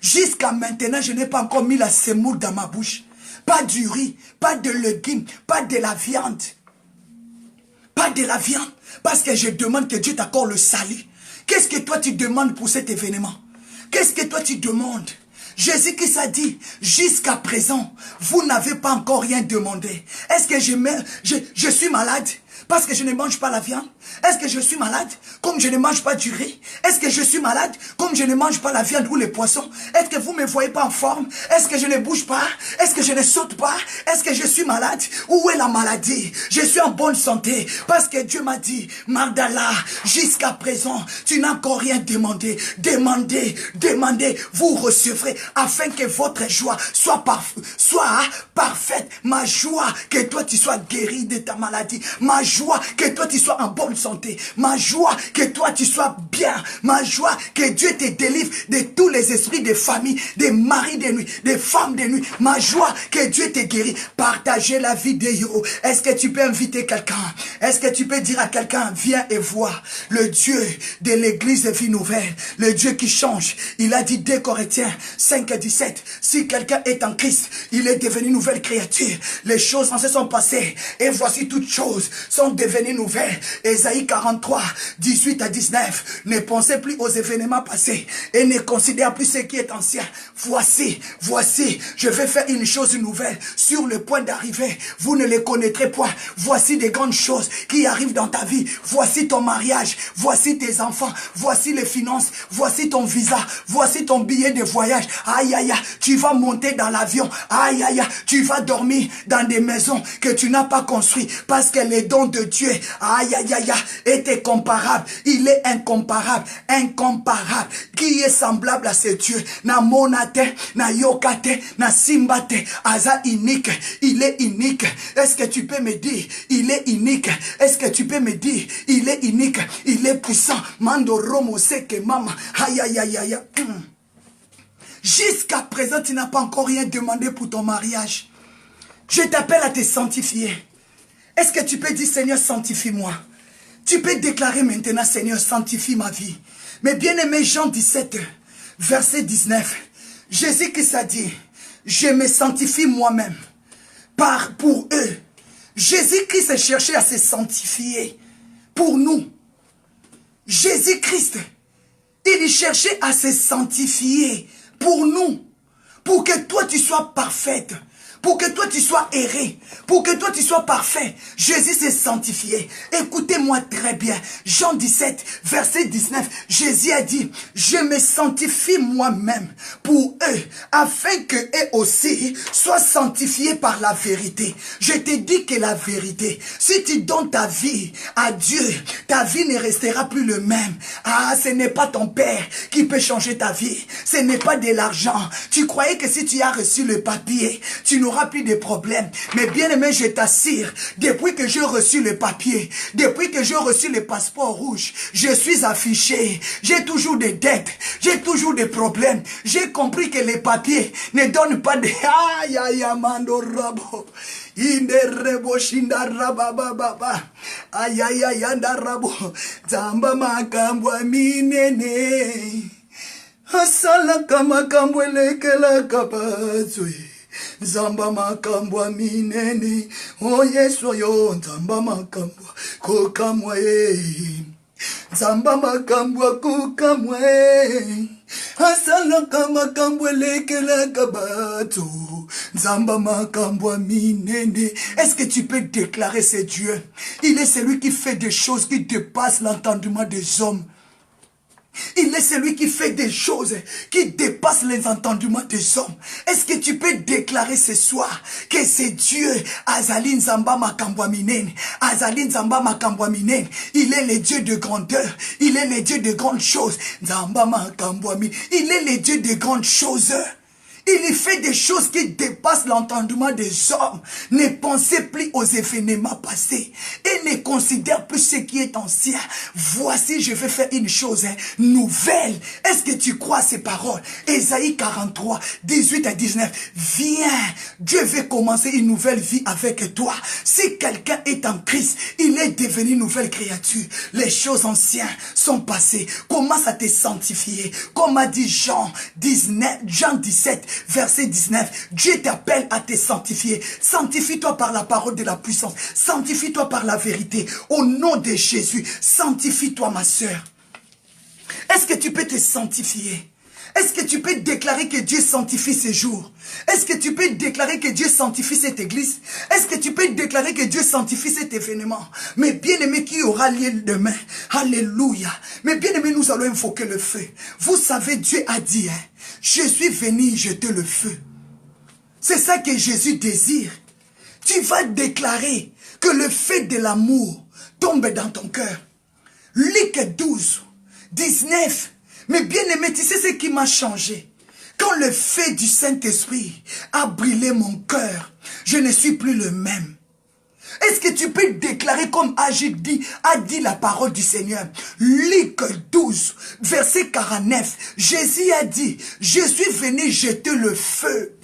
jusqu'à maintenant, je n'ai pas encore mis la semoule dans ma bouche. Pas du riz, pas de légumes, pas de la viande. Pas de la viande. Parce que je demande que Dieu t'accorde le salut. Qu'est-ce que toi tu demandes pour cet événement? Qu'est-ce que toi tu demandes? Jésus-Christ a dit, jusqu'à présent, vous n'avez pas encore rien demandé. Est-ce que je suis malade parce que je ne mange pas la viande? Est-ce que je suis malade comme je ne mange pas du riz? Est-ce que je suis malade comme je ne mange pas la viande ou les poissons? Est-ce que vous ne me voyez pas en forme? Est-ce que je ne bouge pas? Est-ce que je ne saute pas? Est-ce que je suis malade? Où est la maladie? Je suis en bonne santé parce que Dieu m'a dit, Magdala, jusqu'à présent, tu n'as encore rien demandé. Demandez, demandez, vous recevrez afin que votre joie soit parfaite. Ma joie, que toi tu sois guéri de ta maladie. Ma joie, que toi tu sois en bonne santé. Ma joie, que toi tu sois bien. Ma joie, que Dieu te délivre de tous les esprits de famille, des maris de nuit, des femmes de nuit. Ma joie, que Dieu te guérit. Partagez la vidéo. Est-ce que tu peux inviter quelqu'un? Est-ce que tu peux dire à quelqu'un, viens et vois le Dieu de l'église de Vie Nouvelle, le Dieu qui change. Il a dit 2 Corinthiens 5:17, si quelqu'un est en Christ, il est devenu nouvelle créature. Les choses anciennes sont passées et voici toutes choses sont devenues nouvelles. Ésaïe Ésaïe 43, 18 à 19. Ne pensez plus aux événements passés et ne considérez plus ce qui est ancien. Voici, je vais faire une chose nouvelle sur le point d'arriver. Vous ne les connaîtrez pas. Voici des grandes choses qui arrivent dans ta vie. Voici ton mariage, voici tes enfants, voici les finances, voici ton visa, voici ton billet de voyage. Aïe, aïe, aïe, tu vas monter dans l'avion. Aïe, aïe, aïe, tu vas dormir dans des maisons que tu n'as pas construites parce que les dons de Dieu, aïe, aïe, aïe, est incomparable. Il est incomparable, incomparable. Qui est semblable à ce Dieu? Na monate, na yokate, na simbate, aza unique. Il est unique. Est-ce que tu peux me dire, il est unique? Est-ce que tu peux me dire, il est unique? Il est puissant. Mando romo seke mama. Aïe, aïe, aïe, aïe. Jusqu'à présent, tu n'as pas encore rien demandé pour ton mariage. Je t'appelle à te sanctifier. Est-ce que tu peux dire, Seigneur, sanctifie-moi? Tu peux déclarer maintenant, Seigneur, sanctifie ma vie. Mais bien aimé, Jean 17, verset 19, Jésus-Christ a dit, je me sanctifie moi-même pour eux. Jésus-Christ cherchait à se sanctifier pour nous. Jésus-Christ, il cherchait à se sanctifier pour nous, pour que toi tu sois parfaite, pour que toi tu sois erré, pour que toi tu sois parfait. Jésus s'est sanctifié. Écoutez-moi très bien. Jean 17, verset 19, Jésus a dit, je me sanctifie moi-même pour eux, afin que eux aussi soient sanctifiés par la vérité. Je te dis que la vérité, si tu donnes ta vie à Dieu, ta vie ne restera plus le même. Ah, ce n'est pas ton père qui peut changer ta vie. Ce n'est pas de l'argent. Tu croyais que si tu as reçu le papier, tu n'auras plus de problèmes. Mais bien aimé, je t'assure, depuis que j'ai reçu le papier, depuis que j'ai reçu le passeport rouge, je suis affiché. J'ai toujours des dettes, j'ai toujours des problèmes. J'ai compris que les papiers ne donnent pas de... Aïe, aïe, amando rabo. Inderebo shindaraba baba. Aïe, aïe, aïe, andarabo. Zamba makambwa minene. Asala kama kambwele kela kapazwe. Zamba makambwa minene. Oh Yesu yo. Zamba makambwa kukamwa ye. Zamba makambwa kukamwa ye. Asala kama kambwele kela kabato. Zamba makambwa minene. Est-ce que tu peux déclarer ce Dieu? Il est celui qui fait des choses qui dépassent l'entendement des hommes. Il est celui qui fait des choses qui dépassent les entendements des hommes. Est-ce que tu peux déclarer ce soir que c'est Dieu, Azali Nzamba Makambwa Minene, Azali Nzamba Makambwa Minene, il est le Dieu de grandeur, il est le Dieu de grandes choses, Nzamba Makambwa Minene, il est le Dieu de grandes choses. Il fait des choses qui dépassent l'entendement des hommes. Ne pensez plus aux événements passés et ne considère plus ce qui est ancien. Voici, je vais faire une chose nouvelle. Est-ce que tu crois ces paroles? Ésaïe 43, 18 à 19. Viens, Dieu veut commencer une nouvelle vie avec toi. Si quelqu'un est en Christ, il est devenu une nouvelle créature. Les choses anciennes sont passées. Commence à te sanctifier. Comme a dit Jean 17, verset 19, Dieu t'appelle à te sanctifier. Sanctifie-toi par la parole de la puissance. Sanctifie-toi par la vérité. Au nom de Jésus, sanctifie-toi ma soeur. Est-ce que tu peux te sanctifier? Est-ce que tu peux déclarer que Dieu sanctifie ces jours? Est-ce que tu peux déclarer que Dieu sanctifie cette église? Est-ce que tu peux déclarer que Dieu sanctifie cet événement? Mais bien aimé, qui aura lieu demain? Alléluia. Mais bien aimé, nous allons invoquer le feu. Vous savez, Dieu a dit, je suis venu jeter le feu. C'est ça que Jésus désire. Tu vas déclarer que le feu de l'amour tombe dans ton cœur. Luc 12, 19. Mais bien aimé, tu sais ce qui m'a changé? Quand le feu du Saint-Esprit a brûlé mon cœur, je ne suis plus le même. Est-ce que tu peux déclarer comme a dit la parole du Seigneur? Luc 12, verset 49. Jésus a dit, je suis venu jeter le feu.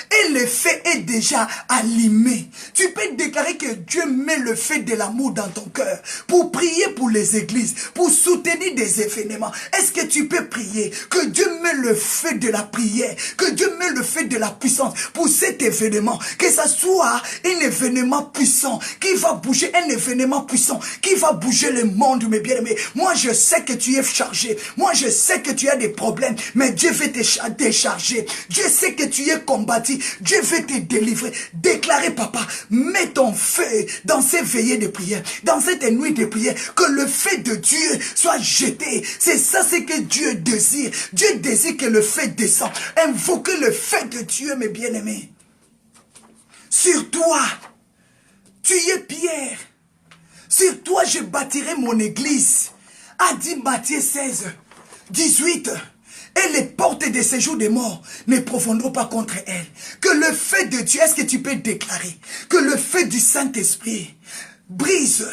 Et le le feu est déjà allumé. Tu peux déclarer que Dieu met le feu de l'amour dans ton cœur pour prier pour les églises, pour soutenir des événements. Est-ce que tu peux prier que Dieu met le feu de la prière, que Dieu met le feu de la puissance pour cet événement, que ça soit un événement puissant qui va bouger, un événement puissant qui va bouger le monde, mes bien-aimés. Moi, je sais que tu es chargé. Moi, je sais que tu as des problèmes, mais Dieu veut te décharger. Dieu sait que tu es combattu. Dieu veut te délivrer. Déclarez, papa, mets ton feu dans ces veillées de prière, dans cette nuit de prière, que le feu de Dieu soit jeté. C'est ça, c'est que Dieu désire. Dieu désire que le feu descende. Invoquez le feu de Dieu, mes bien-aimés. Sur toi, tu es Pierre. Sur toi, je bâtirai mon église. A dit Matthieu 16, 18. Et les portes de séjour des morts ne profondront pas contre elle. Que le feu de Dieu, est-ce que tu peux déclarer que le feu du Saint-Esprit brise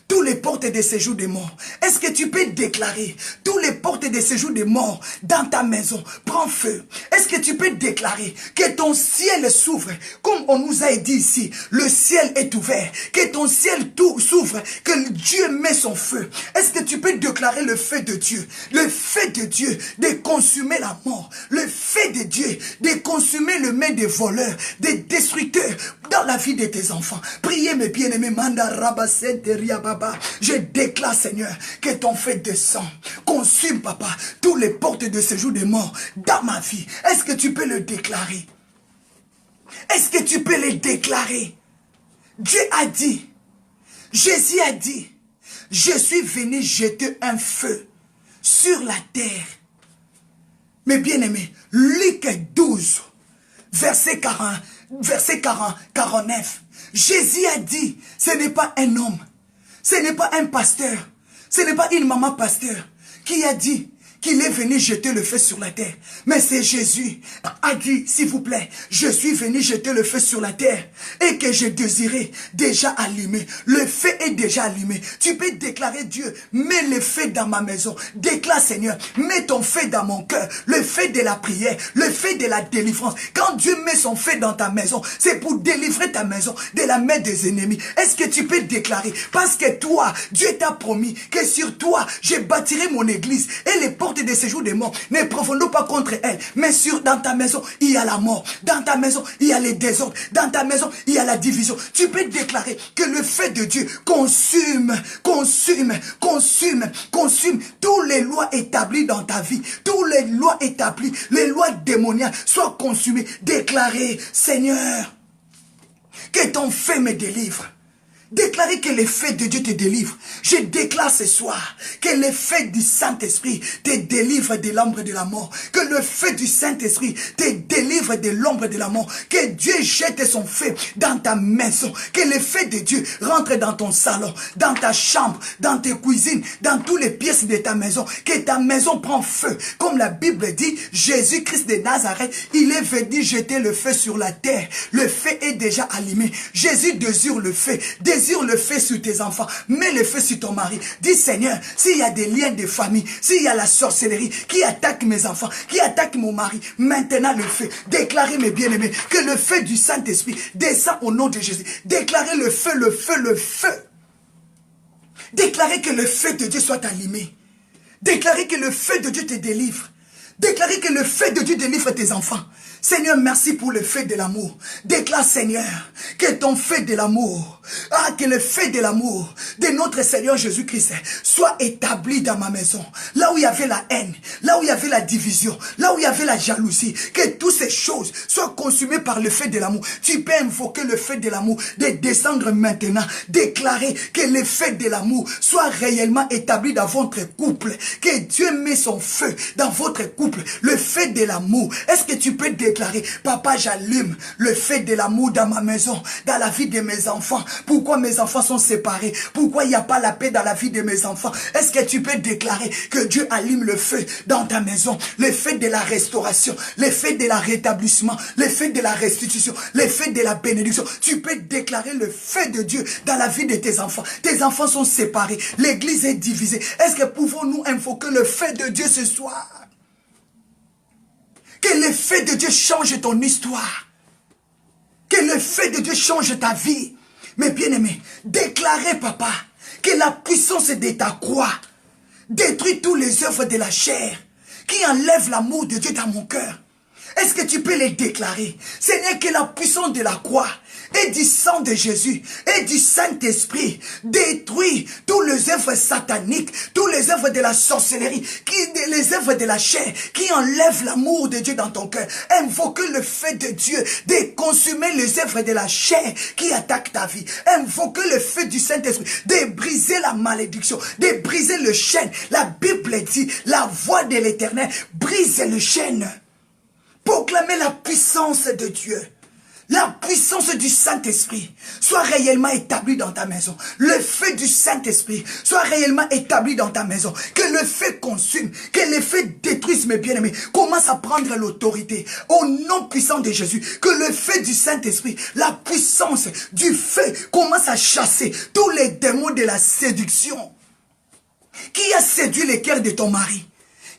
tous les portes de séjour des morts? Est-ce que tu peux déclarer tous les portes de séjour des morts dans ta maison prend feu? Est-ce que tu peux déclarer que ton ciel s'ouvre comme on nous a dit ici? Le ciel est ouvert, que ton ciel s'ouvre, que Dieu met son feu. Est-ce que tu peux déclarer le feu de Dieu? Le feu de Dieu de consumer la mort. Le feu de Dieu de consumer le main des voleurs, des destructeurs dans la vie de tes enfants. Priez mes bien-aimés. Je déclare, Seigneur, que ton feu descend. Consume, papa, tous les portes de séjour des morts dans ma vie. Est-ce que tu peux le déclarer? Est-ce que tu peux le déclarer? Dieu a dit, Jésus a dit, je suis venu jeter un feu sur la terre. Mes bien-aimés, Luc 12, verset 49. Jésus a dit, ce n'est pas un homme, ce n'est pas un pasteur, ce n'est pas une maman pasteur qui a dit qu'il est venu jeter le feu sur la terre. Mais c'est Jésus a dit, s'il vous plaît, je suis venu jeter le feu sur la terre et que je désirais déjà allumer. Le feu est déjà allumé. Tu peux déclarer, Dieu, mets le feu dans ma maison. Déclare, Seigneur, mets ton feu dans mon cœur. Le feu de la prière, le feu de la délivrance. Quand Dieu met son feu dans ta maison, c'est pour délivrer ta maison de la main des ennemis. Est-ce que tu peux déclarer? Parce que toi, Dieu t'a promis que sur toi, je bâtirai mon église et les portes de séjour des morts ne profondent pas contre elle. Mais dans ta maison, il y a la mort. Dans ta maison, il y a les désordres. Dans ta maison, il y a la division. Tu peux déclarer que le feu de Dieu consume tous les lois établies dans ta vie. Toutes les lois établies, les lois démoniaques soient consumées. Déclarez, Seigneur, que ton feu me délivre. Déclarez que le feu de Dieu te délivre. Je déclare ce soir que le feu du Saint-Esprit te délivre de l'ombre de la mort. Que le feu du Saint-Esprit te délivre de l'ombre de la mort. Que Dieu jette son feu dans ta maison. Que le feu de Dieu rentre dans ton salon, dans ta chambre, dans tes cuisines, dans toutes les pièces de ta maison. Que ta maison prend feu. Comme la Bible dit, Jésus-Christ de Nazareth, il est venu jeter le feu sur la terre. Le feu est déjà allumé. Jésus désire le feu. Désire le feu sur tes enfants. Mets le feu sur ton mari. Dis, Seigneur, s'il y a des liens de famille, s'il y a la sorcellerie qui attaque mes enfants, qui attaque mon mari, maintenant le feu. Déclarez, mes bien-aimés, que le feu du Saint-Esprit descend au nom de Jésus. Déclarez le feu, le feu, le feu. Déclarez que le feu de Dieu soit allumé. Déclarez que le feu de Dieu te délivre. Déclarez que le feu de Dieu délivre tes enfants. Seigneur, merci pour le feu de l'amour. Déclare, Seigneur, que ton feu de l'amour, que le feu de l'amour de notre Seigneur Jésus-Christ soit établi dans ma maison. Là où il y avait la haine, là où il y avait la division, là où il y avait la jalousie, que toutes ces choses soient consumées par le feu de l'amour. Tu peux invoquer le feu de l'amour, de descendre maintenant, déclarer que le feu de l'amour soit réellement établi dans votre couple, que Dieu met son feu dans votre couple, le feu de l'amour. Est-ce que tu peux déclarer, papa, j'allume le feu de l'amour dans ma maison, dans la vie de mes enfants. Pourquoi mes enfants sont séparés? Pourquoi il n'y a pas la paix dans la vie de mes enfants? Est-ce que tu peux déclarer que Dieu allume le feu dans ta maison? Le feu de la restauration, le feu de la rétablissement, le feu de la restitution, le feu de la bénédiction. Tu peux déclarer le feu de Dieu dans la vie de tes enfants. Tes enfants sont séparés. L'église est divisée. Est-ce que pouvons-nous invoquer le feu de Dieu ce soir? Que le feu de Dieu change ton histoire. feu de Dieu change ta vie. Mes bien-aimés, déclarez, papa, que la puissance de ta croix détruit tous les œuvres de la chair qui enlèvent l'amour de Dieu dans mon cœur. Est-ce que tu peux les déclarer? Seigneur, que la puissance de la croix et du sang de Jésus et du Saint-Esprit détruit tous les œuvres sataniques, tous les œuvres de la sorcellerie, les œuvres de la chair qui enlèvent l'amour de Dieu dans ton cœur. Invoque le feu de Dieu de consumer les œuvres de la chair qui attaquent ta vie. Invoque le feu du Saint-Esprit de briser la malédiction, de briser le chêne. La Bible dit, la voix de l'Éternel brise le chêne. Proclamez la puissance de Dieu. La puissance du Saint-Esprit soit réellement établie dans ta maison. Le feu du Saint-Esprit soit réellement établi dans ta maison. Que le feu consume, que le feu détruise, mes bien-aimés. Commence à prendre l'autorité au nom puissant de Jésus. Que le feu du Saint-Esprit, la puissance du feu commence à chasser tous les démons de la séduction. Qui a séduit les cœurs de ton mari?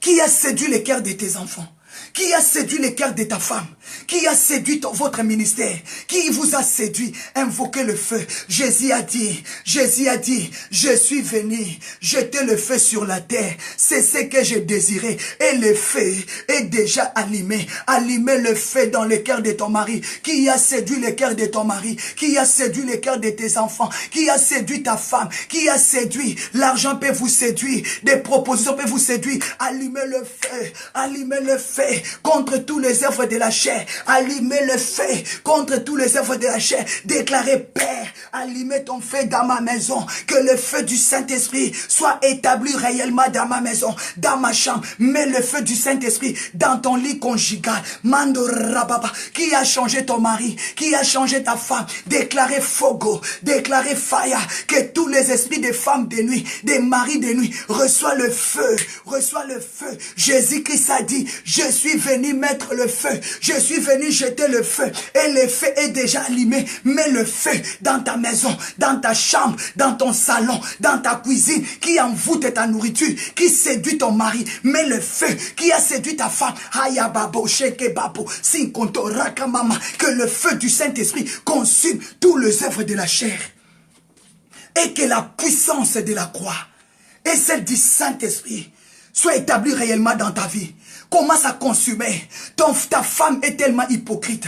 Qui a séduit les cœurs de tes enfants? Qui a séduit les cœurs de ta femme? Qui a séduit votre ministère? Qui vous a séduit? Invoquez le feu. Jésus a dit, je suis venu jeter le feu sur la terre. C'est ce que j'ai désiré. Et le feu est déjà allumé. Allumez le feu dans le cœur de ton mari. Qui a séduit le cœur de ton mari? Qui a séduit le cœur de tes enfants? Qui a séduit ta femme? Qui a séduit? L'argent peut vous séduire. Des propositions peuvent vous séduire. Allumez le feu. Allumez le feu contre tous les œuvres de la chair. Allumez le feu contre tous les œuvres de la chair. Déclarez, Père, allumez ton feu dans ma maison. Que le feu du Saint-Esprit soit établi réellement dans ma maison, dans ma chambre. Mets le feu du Saint-Esprit dans ton lit conjugal. Mando rababa. Qui a changé ton mari? Qui a changé ta femme? Déclarez fogo. Déclarez fire. Que tous les esprits des femmes de nuit, des maris de nuit, reçoivent le feu. Reçois le feu. Jésus-Christ a dit, je suis venu mettre le feu. Je suis venu jeter le feu. Et le feu est déjà allumé. Mets le feu dans ta maison, dans ta chambre, dans ton salon, dans ta cuisine, qui envoûte ta nourriture, qui séduit ton mari. Mets le feu qui a séduit ta femme. Ayababo, shekebabo, sinkonto, rakamama. Que le feu du Saint-Esprit consume tous les œuvres de la chair. Et que la puissance de la croix et celle du Saint-Esprit soit établie réellement dans ta vie. Commence à consumer. Ta femme est tellement hypocrite.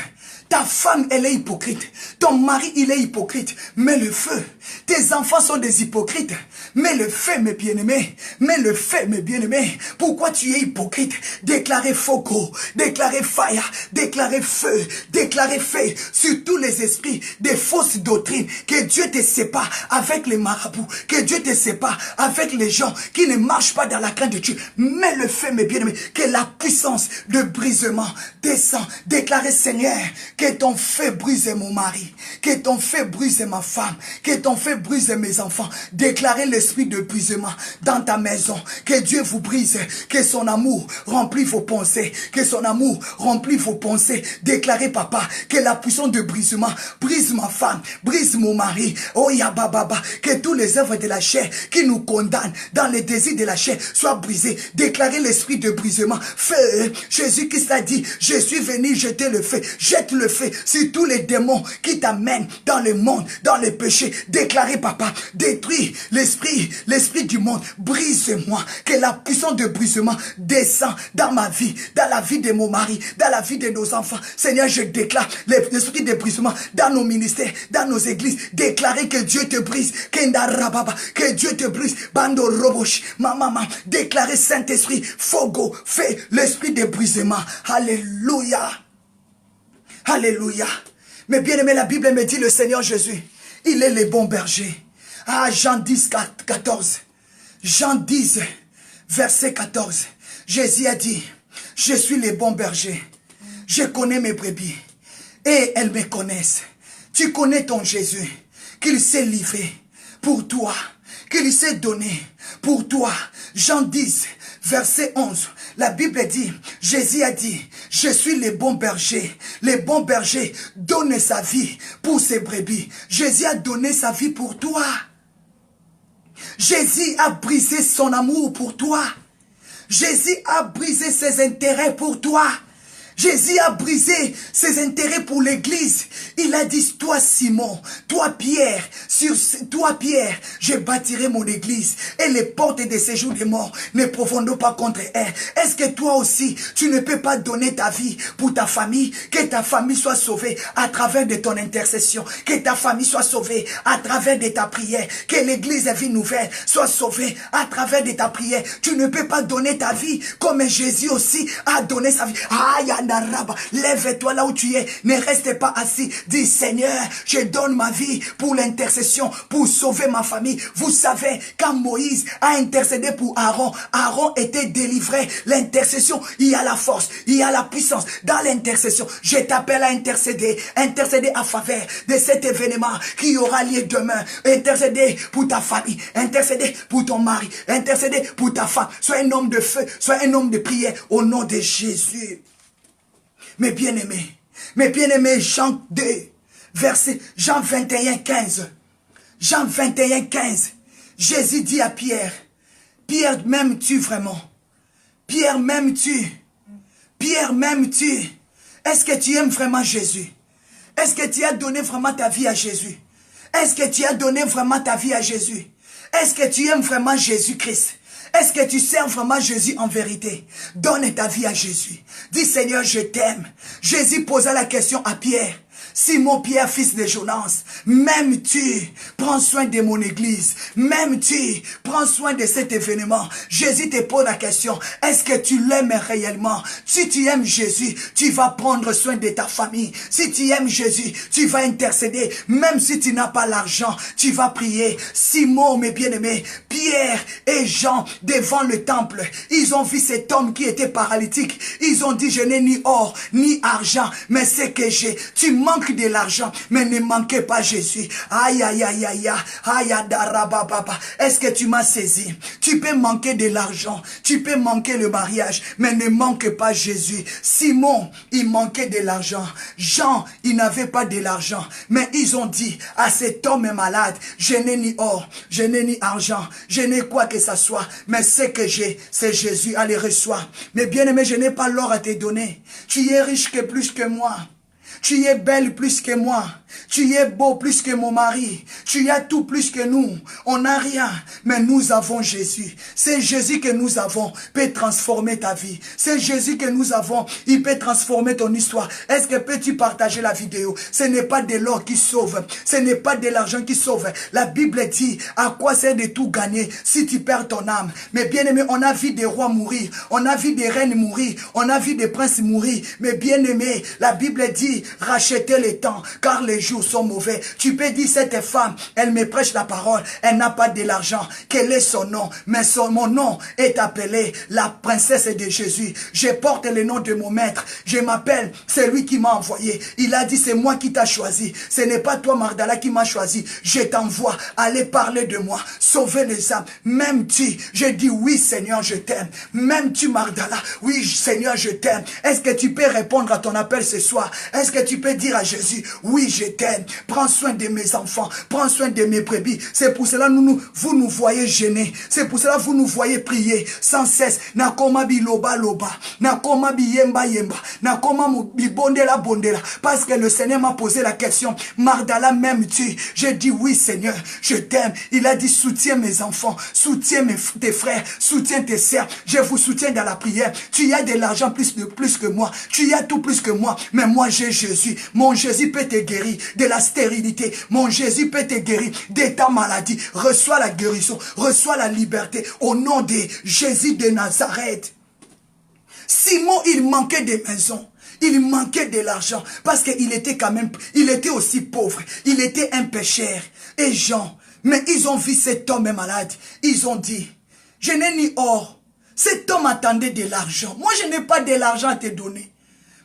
Ta femme, elle est hypocrite. Ton mari, il est hypocrite. Mets le feu. Tes enfants sont des hypocrites. Mets le feu, mes bien-aimés. Mets le feu, mes bien-aimés. Pourquoi tu es hypocrite? Déclarez fogo. Déclarez fire. Déclarez feu. Déclarez feu sur tous les esprits des fausses doctrines. Que Dieu te sépare avec les marabouts. Que Dieu te sépare avec les gens qui ne marchent pas dans la crainte de Dieu. Mets le feu, mes bien-aimés. Que la puissance de brisement descend. Déclarez, Seigneur, que ton feu brise mon mari. Que ton feu brise ma femme. Que ton feu brise mes enfants. Déclarez l'esprit de brisement dans ta maison. Que Dieu vous brise. Que son amour remplit vos pensées. Que son amour remplit vos pensées. Déclarez, papa, que la puissance de brisement brise ma femme. Brise mon mari. Oh yabababa. Que tous les œuvres de la chair qui nous condamnent dans les désirs de la chair soient brisés. Déclarez l'esprit de brisement. Feu. Jésus-Christ a dit, je suis venu jeter le feu. Jette le feu sur tous les démons qui t'amènent dans le monde, dans le péché. Déclarez, papa, détruis l'esprit du monde. Brise-moi. Que la puissance de brisement descend dans ma vie, dans la vie de mon mari, dans la vie de nos enfants. Seigneur, je déclare l'esprit de brisement dans nos ministères, dans nos églises. Déclarez que Dieu te brise. Que Dieu te brise. Bando robosh, maman. Déclarez, Saint-Esprit, fogo, fais l'esprit de brisement. Alléluia. Alléluia. Mais bien aimé, la Bible me dit, le Seigneur Jésus, il est le bon berger. Ah, Jean 10, 14. Jean 10, verset 14. Jésus a dit, je suis le bon berger. Je connais mes brebis. Et elles me connaissent. Tu connais ton Jésus, qu'il s'est livré pour toi, qu'il s'est donné pour toi. Jean 10, verset 11. La Bible dit, Jésus a dit, je suis le bon berger. Le bon berger donne sa vie pour ses brebis. Jésus a donné sa vie pour toi. Jésus a brisé son amour pour toi. Jésus a brisé ses intérêts pour toi. Jésus a brisé ses intérêts pour l'église. Il a dit, toi Simon, toi Pierre, sur toi Pierre, je bâtirai mon église et les portes des séjours des morts ne profondent pas contre elle. Est-ce que toi aussi, tu ne peux pas donner ta vie pour ta famille, que ta famille soit sauvée à travers de ton intercession, que ta famille soit sauvée à travers de ta prière, que l'église Vie Nouvelle soit sauvée à travers de ta prière. Tu ne peux pas donner ta vie comme Jésus aussi a donné sa vie. Aïe, lève-toi là où tu es, ne reste pas assis. Dis Seigneur, je donne ma vie pour l'intercession, pour sauver ma famille. Vous savez, quand Moïse a intercédé pour Aaron, Aaron était délivré. L'intercession, il y a la force, il y a la puissance dans l'intercession. Je t'appelle à intercéder, intercéder à faveur de cet événement qui aura lieu demain. Intercéder pour ta famille, intercéder pour ton mari, intercéder pour ta femme. Sois un homme de feu, sois un homme de prière au nom de Jésus. Mes bien-aimés, Jean 2, verset Jean 21, 15. Jean 21, 15. Jésus dit à Pierre, Pierre, m'aimes-tu vraiment? Pierre, m'aimes-tu? Pierre, m'aimes-tu? Est-ce que tu aimes vraiment Jésus? Est-ce que tu as donné vraiment ta vie à Jésus? Est-ce que tu as donné vraiment ta vie à Jésus? Est-ce que tu aimes vraiment Jésus-Christ? Est-ce que tu sers vraiment Jésus en vérité? Donne ta vie à Jésus. Dis Seigneur, je t'aime. Jésus posa la question à Pierre. Simon Pierre, fils de Jonas, m'aimes-tu? Prends soin de mon église. M'aimes-tu? Prends soin de cet événement. Jésus te pose la question. Est-ce que tu l'aimes réellement? Si tu aimes Jésus, tu vas prendre soin de ta famille. Si tu aimes Jésus, tu vas intercéder. Même si tu n'as pas l'argent, tu vas prier. Simon, mes bien-aimés, Pierre et Jean, devant le temple, ils ont vu cet homme qui était paralytique. Ils ont dit, je n'ai ni or, ni argent, mais c'est que j'ai. Tu manques de l'argent, mais ne manquez pas Jésus. Aïe, aïe, aïe, aïe, aïe, aïe, est-ce que tu m'as saisi? Tu peux manquer de l'argent, tu peux manquer le mariage, mais ne manque pas Jésus. Simon, il manquait de l'argent. Jean, il n'avait pas de l'argent, mais ils ont dit à cet homme malade, je n'ai ni or, je n'ai ni argent, je n'ai quoi que ça soit, mais ce que j'ai, c'est Jésus. Allez, reçois. Mais bien aimé, je n'ai pas l'or à te donner. Tu es riche que plus que moi. Tu es belle plus que moi. Tu es beau plus que mon mari. Tu as tout plus que nous. On n'a rien, mais nous avons Jésus. C'est Jésus que nous avons, peut transformer ta vie. C'est Jésus que nous avons, il peut transformer ton histoire. Est-ce que peux-tu partager la vidéo? Ce n'est pas de l'or qui sauve. Ce n'est pas de l'argent qui sauve. La Bible dit, à quoi sert de tout gagner si tu perds ton âme? Mais bien aimé, on a vu des rois mourir. On a vu des reines mourir. On a vu des princes mourir. Mais bien aimé, la Bible dit, rachetez le temps, car les jours sont mauvais. Tu peux dire, cette femme, elle me prêche la parole, elle n'a pas de l'argent. Quel est son nom? Mais mon nom est appelé la princesse de Jésus. Je porte le nom de mon maître. Je m'appelle, c'est lui qui m'a envoyé. Il a dit, c'est moi qui t'a choisi. Ce n'est pas toi, Magdala, qui m'a choisi. Je t'envoie, aller parler de moi, sauver les âmes. Même tu, je dis, oui Seigneur, je t'aime. Même tu, Magdala, oui Seigneur, je t'aime. Est-ce que tu peux répondre à ton appel ce soir? Est-ce que tu peux dire à Jésus, oui je t'aime, prends soin de mes enfants, prends soin de mes brebis. C'est pour cela vous nous voyez gênés, c'est pour cela vous nous voyez prier sans cesse. Nakoma biloba loba, nakoma biyemba yemba, nakoma bibondela bondela, parce que le Seigneur m'a posé la question, Magdala m'aimes-tu? J'ai dit oui Seigneur, je t'aime. Il a dit soutiens mes enfants, soutiens tes frères, soutiens tes sœurs, je vous soutiens dans la prière. Tu as de l'argent plus que moi, tu as tout plus que moi, mais moi j'ai Jésus. Mon Jésus peut te guérir de la stérilité. Mon Jésus peut te guérir de ta maladie. Reçois la guérison, reçois la liberté au nom de Jésus de Nazareth. Simon, il manquait de maisons. Il manquait de l'argent parce qu'il était quand même, il était aussi pauvre. Il était un pécheur. Et Jean, mais ils ont vu cet homme malade. Ils ont dit, je n'ai ni or. Cet homme attendait de l'argent. Moi, je n'ai pas de l'argent à te donner.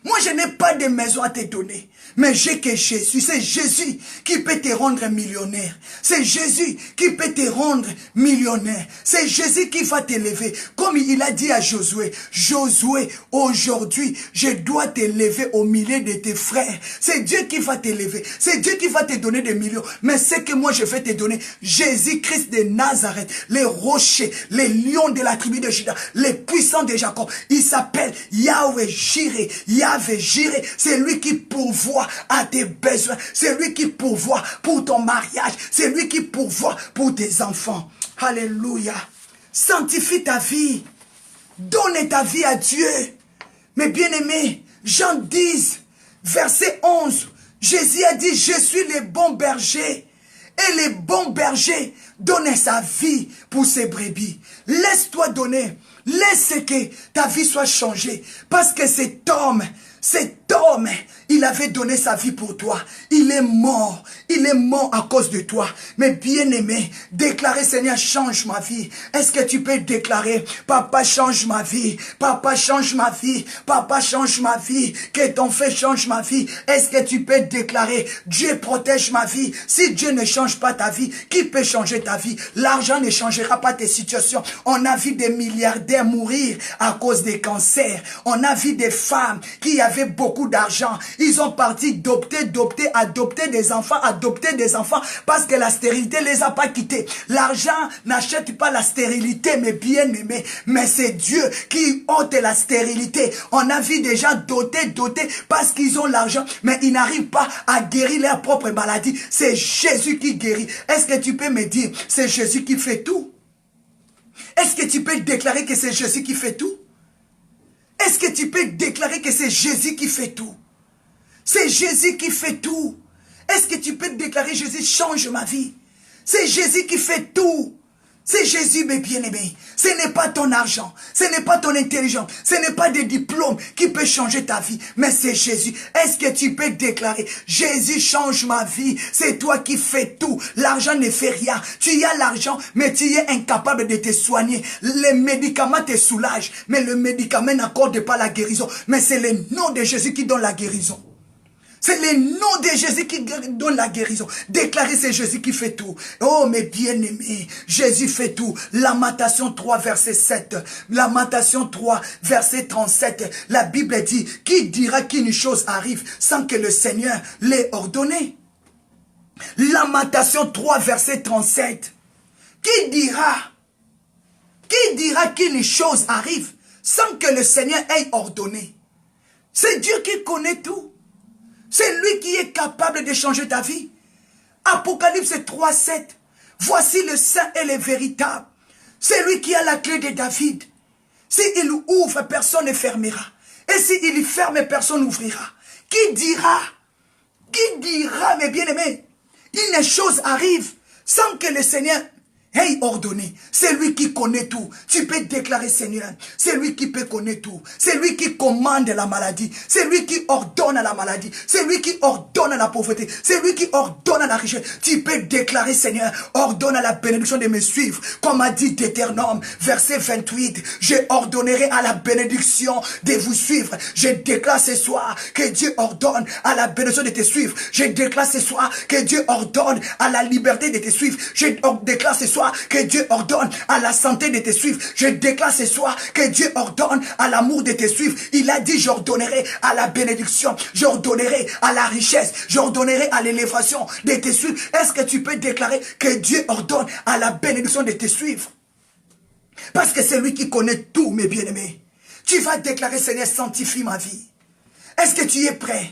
Moi, je n'ai pas de maison à te donner. Mais j'ai que Jésus. C'est Jésus qui peut te rendre millionnaire. C'est Jésus qui peut te rendre millionnaire. C'est Jésus qui va t'élever. Comme il a dit à Josué, Josué, aujourd'hui, je dois t'élever au milieu de tes frères. C'est Dieu qui va t'élever. C'est Dieu qui va te donner des millions. Mais ce que moi je vais te donner, Jésus-Christ de Nazareth, les rochers, les lions de la tribu de Juda, les puissants de Jacob, il s'appelle Yahweh Jireh, Yahweh Yahvé Jireh, c'est lui qui pourvoit à tes besoins. C'est lui qui pourvoit pour ton mariage. C'est lui qui pourvoit pour tes enfants. Alléluia. Sanctifie ta vie. Donne ta vie à Dieu. Mes bien-aimés, Jean 10, verset 11, Jésus a dit, je suis le bon berger. Et le bon berger donne sa vie pour ses brebis. Laisse-toi donner. Laisse que ta vie soit changée. Parce que cet homme, il avait donné sa vie pour toi. Il est mort. Il est mort à cause de toi. Mais bien-aimé, déclarez, Seigneur, change ma vie. Est-ce que tu peux déclarer, Papa, change ma vie. Papa, change ma vie. Papa, change ma vie. Que ton fils change ma vie. Est-ce que tu peux déclarer, Dieu protège ma vie. Si Dieu ne change pas ta vie, qui peut changer ta vie? L'argent ne changera pas tes situations. On a vu des milliardaires mourir à cause des cancers. On a vu des femmes qui avaient beaucoup d'argent. Ils ont parti adopter des enfants parce que la stérilité les a pas quittés. L'argent n'achète pas la stérilité, mes bien-aimés, mais c'est Dieu qui ôte la stérilité. On a vu des gens dotés parce qu'ils ont l'argent, mais ils n'arrivent pas à guérir leur propre maladie. C'est Jésus qui guérit. Est-ce que tu peux me dire, c'est Jésus qui fait tout? Est-ce que tu peux déclarer que c'est Jésus qui fait tout? Est-ce que tu peux déclarer que c'est Jésus qui fait tout? C'est Jésus qui fait tout. Est-ce que tu peux déclarer, Jésus change ma vie? C'est Jésus qui fait tout. C'est Jésus, mes bien-aimés. Ce n'est pas ton argent, ce n'est pas ton intelligence, ce n'est pas des diplômes qui peuvent changer ta vie, mais c'est Jésus. Est-ce que tu peux déclarer, Jésus change ma vie, c'est toi qui fais tout. L'argent ne fait rien. Tu as l'argent, mais tu es incapable de te soigner. Les médicaments te soulagent, mais le médicament n'accorde pas la guérison. Mais c'est le nom de Jésus qui donne la guérison. C'est le nom de Jésus qui donne la guérison. Déclarez, c'est Jésus qui fait tout. Oh, mes bien-aimés, Jésus fait tout. Lamentation 3, verset 7. Lamentation 3, verset 37. La Bible dit, qui dira qu'une chose arrive sans que le Seigneur l'ait ordonné? Lamentation 3, verset 37. Qui dira qu'une chose arrive sans que le Seigneur ait ordonné? C'est Dieu qui connaît tout. C'est lui qui est capable de changer ta vie. Apocalypse 3, 7. Voici le saint et le véritable. C'est lui qui a la clé de David. S'il ouvre, personne ne fermera. Et s'il ferme, personne n'ouvrira. Qui dira, mes bien-aimés, une chose arrive sans que le Seigneur ait ordonné. C'est lui qui connaît tout. Tu peux déclarer, Seigneur, c'est lui qui peut connaître tout. C'est lui qui commande la maladie. C'est lui qui ordonne la maladie. C'est lui qui ordonne la pauvreté. C'est lui qui ordonne la richesse. Tu peux déclarer, Seigneur, ordonne à la bénédiction de me suivre. Comme a dit Deutéronome, verset 28, je ordonnerai à la bénédiction de vous suivre. Je déclare ce soir que Dieu ordonne à la bénédiction de te suivre. Je déclare ce soir que Dieu ordonne à la liberté de te suivre. Je déclare ce soir que Dieu ordonne à la santé de te suivre. Je déclare ce soir que Dieu ordonne à l'amour de te suivre. Il a dit, j'ordonnerai à la bénédiction, j'ordonnerai à la richesse, j'ordonnerai à l'élévation de te suivre. Est-ce que tu peux déclarer que Dieu ordonne à la bénédiction de te suivre? Parce que c'est lui qui connaît tout, mes bien-aimés. Tu vas déclarer, Seigneur, sanctifie ma vie. Est-ce que tu es prêt?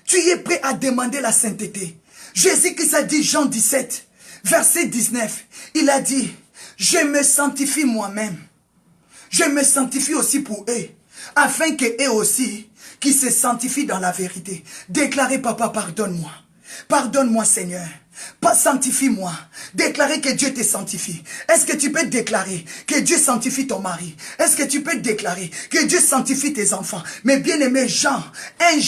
Tu es prêt à demander la sainteté? Jésus qui s'est dit, Jean 17, verset 19, il a dit, je me sanctifie moi-même. Je me sanctifie aussi pour eux, afin qu'eux aussi, qui se sanctifient dans la vérité. Déclarez, Papa, pardonne-moi. Pardonne-moi, Seigneur. Sanctifie-moi. Déclarez que Dieu te sanctifie. Est-ce que tu peux déclarer que Dieu sanctifie ton mari? Est-ce que tu peux déclarer que Dieu sanctifie tes enfants? Mais bien-aimé Jean 1,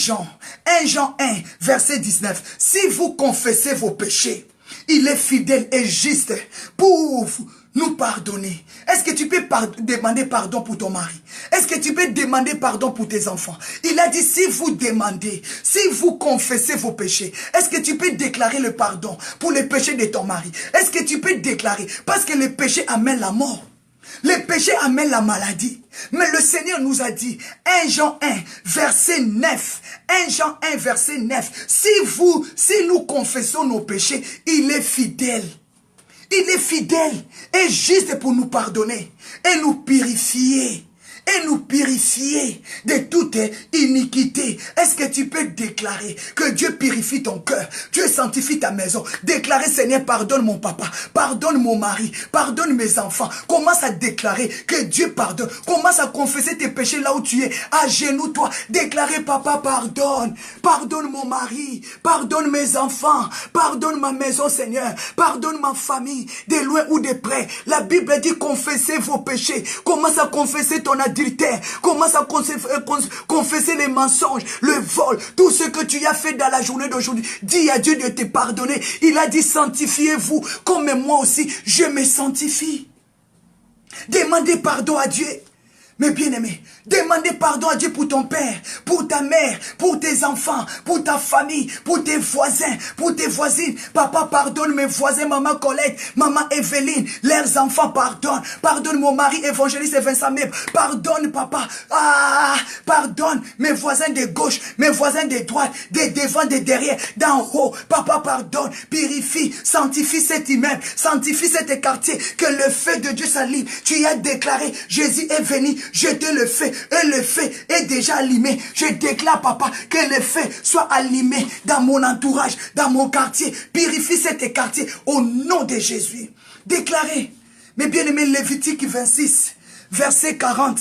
verset 19. Si vous confessez vos péchés, il est fidèle et juste pour nous pardonner. Est-ce que tu peux demander pardon pour ton mari? Est-ce que tu peux demander pardon pour tes enfants? Il a dit, si vous demandez, si vous confessez vos péchés, est-ce que tu peux déclarer le pardon pour les péchés de ton mari? Est-ce que tu peux déclarer? Parce que le péché amène la mort. Le péché amène la maladie. Mais le Seigneur nous a dit, 1 Jean 1, verset 9. 1 Jean 1, verset 9. Si nous confessons nos péchés, il est fidèle. Il est fidèle et juste pour nous pardonner et nous purifier. et nous purifier de toute iniquité. Est-ce que tu peux déclarer que Dieu purifie ton cœur, Dieu sanctifie ta maison? Déclarer, Seigneur, pardonne mon papa, pardonne mon mari, pardonne mes enfants. Commence à déclarer que Dieu pardonne. Commence à confesser tes péchés là où tu es. À genoux, toi, déclarer, papa, pardonne. Pardonne mon mari, pardonne mes enfants, pardonne ma maison, Seigneur, pardonne ma famille, de loin ou de près. La Bible dit confessez vos péchés. Commence à confesser ton adultère. Commence à confesser les mensonges, le vol, tout ce que tu as fait dans la journée d'aujourd'hui. Dis à Dieu de te pardonner. Il a dit sanctifiez-vous comme moi aussi je me sanctifie. Demandez pardon à Dieu. Mes bien-aimés, demandez pardon à Dieu pour ton père, pour ta mère, pour tes enfants, pour ta famille, pour tes voisins, pour tes voisines. Papa, pardonne mes voisins, maman Colette, maman Evelyne, leurs enfants, pardonne. Pardonne mon mari évangéliste et Vincent Meb. Pardonne, papa. Pardonne mes voisins de gauche, mes voisins de droite, de devant, de derrière, d'en haut. Papa, pardonne, purifie, sanctifie cet immeuble, sanctifie cet quartier, que le feu de Dieu s'allume. Tu as déclaré, Jésus est venu jeter le feu, et le feu est déjà allumé. Je déclare, papa, que le feu soit allumé dans mon entourage, dans mon quartier. Purifie cet quartier au nom de Jésus. Déclarez, mes bien-aimés, Lévitique 26, verset 40.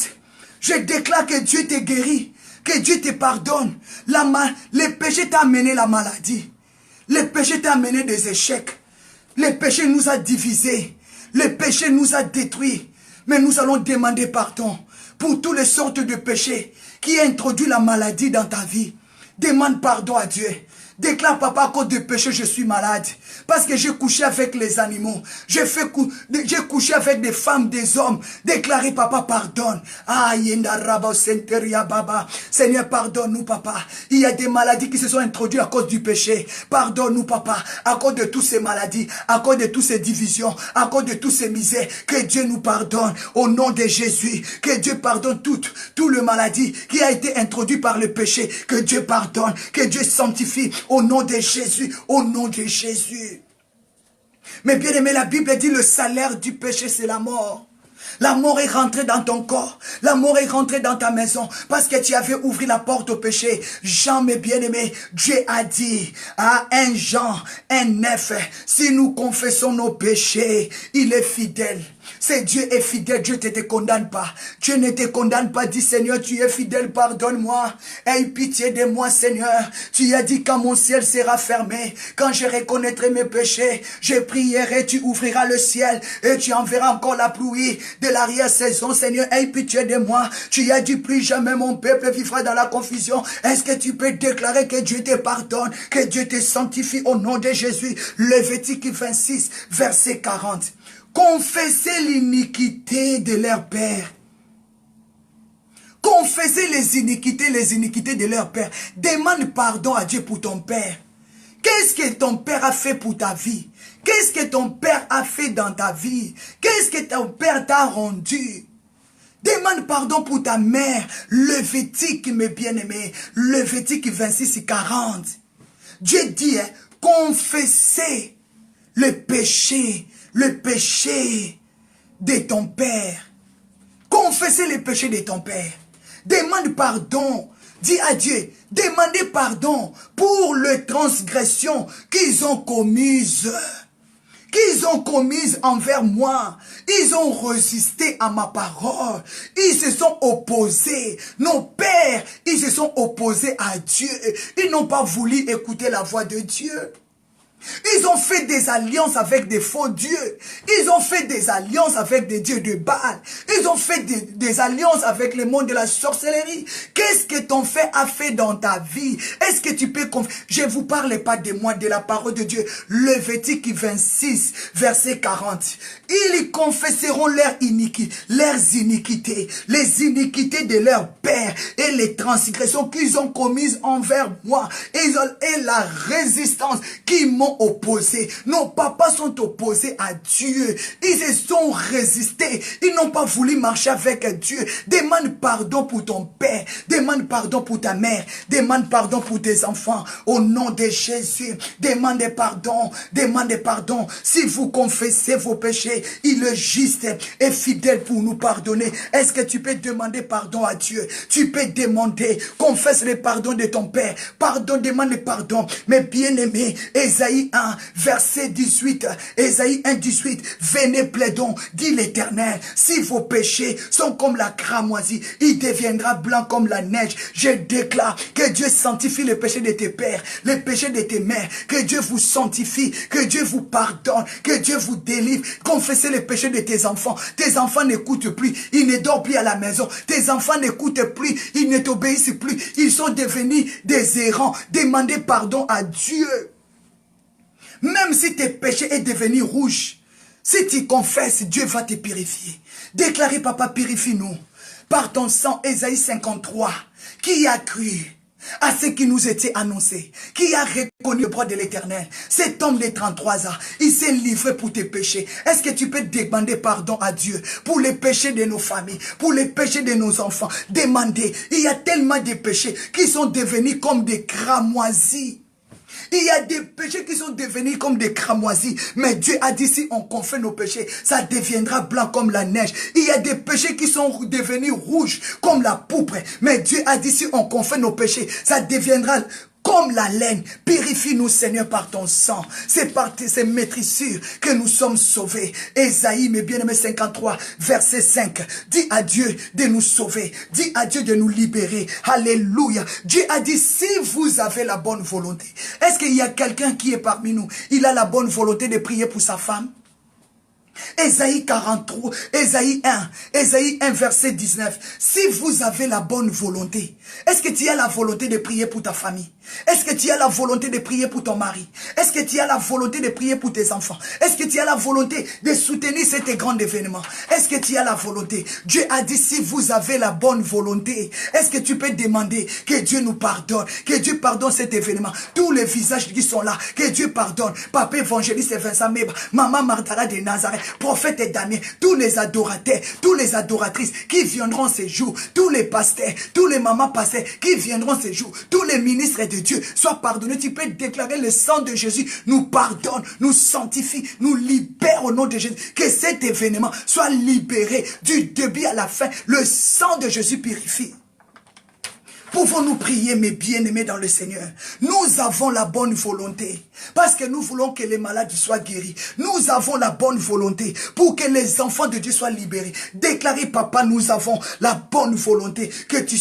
Je déclare que Dieu te guérit, que Dieu te pardonne. Le péché t'a amené la maladie. Le péché t'a amené des échecs. Le péché nous a divisés. Le péché nous a détruits. Mais nous allons demander pardon pour toutes les sortes de péchés qui ont introduit la maladie dans ta vie. Demande pardon à Dieu. Déclare, papa, à cause de péché, je suis malade. Parce que j'ai couché avec les animaux. J'ai couché avec des femmes, des hommes. Déclarez, papa, pardonne. Seigneur, pardonne-nous, papa. Il y a des maladies qui se sont introduites à cause du péché. Pardonne-nous, papa. À cause de toutes ces maladies, à cause de toutes ces divisions, à cause de toutes ces misères. Que Dieu nous pardonne au nom de Jésus. Que Dieu pardonne toute le maladie qui a été introduite par le péché. Que Dieu pardonne. Que Dieu sanctifie. Au nom de Jésus, au nom de Jésus. Mais bien aimé, la Bible dit le salaire du péché, c'est la mort. La mort est rentrée dans ton corps. La mort est rentrée dans ta maison parce que tu avais ouvert la porte au péché. Jean, mes bien-aimés, Dieu a dit à 1 Jean 1:9, si nous confessons nos péchés, il est fidèle. C'est Dieu est fidèle, Dieu ne te condamne pas. Dieu ne te condamne pas, dis Seigneur, tu es fidèle, pardonne-moi. Aie pitié de moi, Seigneur. Tu as dit quand mon ciel sera fermé, quand je reconnaîtrai mes péchés, je prierai, tu ouvriras le ciel et tu enverras encore la pluie de l'arrière-saison. Seigneur, aie pitié de moi. Tu as dit plus jamais mon peuple vivra dans la confusion. Est-ce que tu peux déclarer que Dieu te pardonne, que Dieu te sanctifie au nom de Jésus? Lévitique 26, verset 40. Confessez l'iniquité de leur père. Confessez les iniquités de leur père. Demande pardon à Dieu pour ton père. Qu'est-ce que ton père a fait pour ta vie? Qu'est-ce que ton père a fait dans ta vie? Qu'est-ce que ton père t'a rendu? Demande pardon pour ta mère. Lévitique, mes bien-aimés. Lévitique 26, 40. Dieu dit, confessez le péché de ton père. Confessez les péchés de ton père. Demande pardon. Dis à Dieu, demandez pardon pour les transgressions qu'ils ont commises. Qu'ils ont commises envers moi. Ils ont résisté à ma parole. Ils se sont opposés. Nos pères, ils se sont opposés à Dieu. Ils n'ont pas voulu écouter la voix de Dieu. Ils ont fait des alliances avec des faux dieux. Ils ont fait des alliances avec des dieux de Baal. Ils ont fait des alliances avec le monde de la sorcellerie. Qu'est-ce que ton frère a fait dans ta vie? Est-ce que tu peux confier? Je ne vous parle pas de moi, de la parole de Dieu. Lévitique 26, verset 40. Ils confesseront leurs iniquités, les iniquités de leur père et les transgressions qu'ils ont commises envers moi et la résistance qu'ils m'ont sont opposés. Nos papas sont opposés à Dieu. Ils se sont résistés. Ils n'ont pas voulu marcher avec Dieu. Demande pardon pour ton père. Demande pardon pour ta mère. Demande pardon pour tes enfants. Au nom de Jésus, demandez pardon. Demandez pardon. Si vous confessez vos péchés, il est juste et fidèle pour nous pardonner. Est-ce que tu peux demander pardon à Dieu? Tu peux demander. Confesse le pardon de ton père. Pardon, demande le pardon. Mais bien aimé, Ésaïe 1, verset 18. Ésaïe 1, 18. Venez plaidons, dit l'Éternel. Si vos péchés sont comme la cramoisie, il deviendra blanc comme la neige. Je déclare que Dieu sanctifie les péchés de tes pères, les péchés de tes mères. Que Dieu vous sanctifie, que Dieu vous pardonne, que Dieu vous délivre. Confessez les péchés de tes enfants. Tes enfants n'écoutent plus, ils ne dorment plus à la maison. Tes enfants n'écoutent plus, ils ne t'obéissent plus. Ils sont devenus des errants. Demandez pardon à Dieu. Même si tes péchés sont devenus rouges, si tu confesses, Dieu va te purifier. Déclarez, papa, purifie-nous. Par ton sang, Ésaïe 53, qui a cru à ce qui nous était annoncé, qui a reconnu le bras de l'Éternel. Cet homme de 33 ans, il s'est livré pour tes péchés. Est-ce que tu peux demander pardon à Dieu pour les péchés de nos familles, pour les péchés de nos enfants? Demandez. Il y a tellement de péchés qui sont devenus comme des cramoisis. Il y a des péchés qui sont devenus comme des cramoisis. Mais Dieu a dit, si on confesse nos péchés, ça deviendra blanc comme la neige. Il y a des péchés qui sont devenus rouges comme la pourpre. Mais Dieu a dit, si on confesse nos péchés, ça deviendra comme la laine. Purifie-nous, Seigneur, par ton sang. C'est par ces maîtrissures que nous sommes sauvés. Ésaïe, mes bien-aimés, 53, verset 5. Dis à Dieu de nous sauver. Dis à Dieu de nous libérer. Alléluia. Dieu a dit, si vous avez la bonne volonté. Est-ce qu'il y a quelqu'un qui est parmi nous? Il a la bonne volonté de prier pour sa femme? Ésaïe 43, Ésaïe 1, verset 19. Si vous avez la bonne volonté, est-ce que tu as la volonté de prier pour ta famille? Est-ce que tu as la volonté de prier pour ton mari? Est-ce que tu as la volonté de prier pour tes enfants? Est-ce que tu as la volonté de soutenir cet grand événement? Est-ce que tu as la volonté? Dieu a dit, si vous avez la bonne volonté, est-ce que tu peux demander que Dieu nous pardonne, que Dieu pardonne cet événement? Tous les visages qui sont là, que Dieu pardonne. Papa évangéliste Vincent Meba, maman Martha de Nazareth, prophète et Damien, tous les adorateurs, tous les adoratrices qui viendront ces jours, tous les pasteurs, tous les mamans pasteurs qui viendront ces jours, tous les ministres de Dieu, soient pardonnés. Tu peux déclarer le sang de Jésus nous pardonne, nous sanctifie, nous libère au nom de Jésus. Que cet événement soit libéré du début à la fin. Le sang de Jésus purifie. Pouvons-nous prier, mes bien-aimés dans le Seigneur? Nous avons la bonne volonté. Parce que nous voulons que les malades soient guéris. Nous avons la bonne volonté pour que les enfants de Dieu soient libérés. Déclarez, papa, nous avons la bonne volonté que tu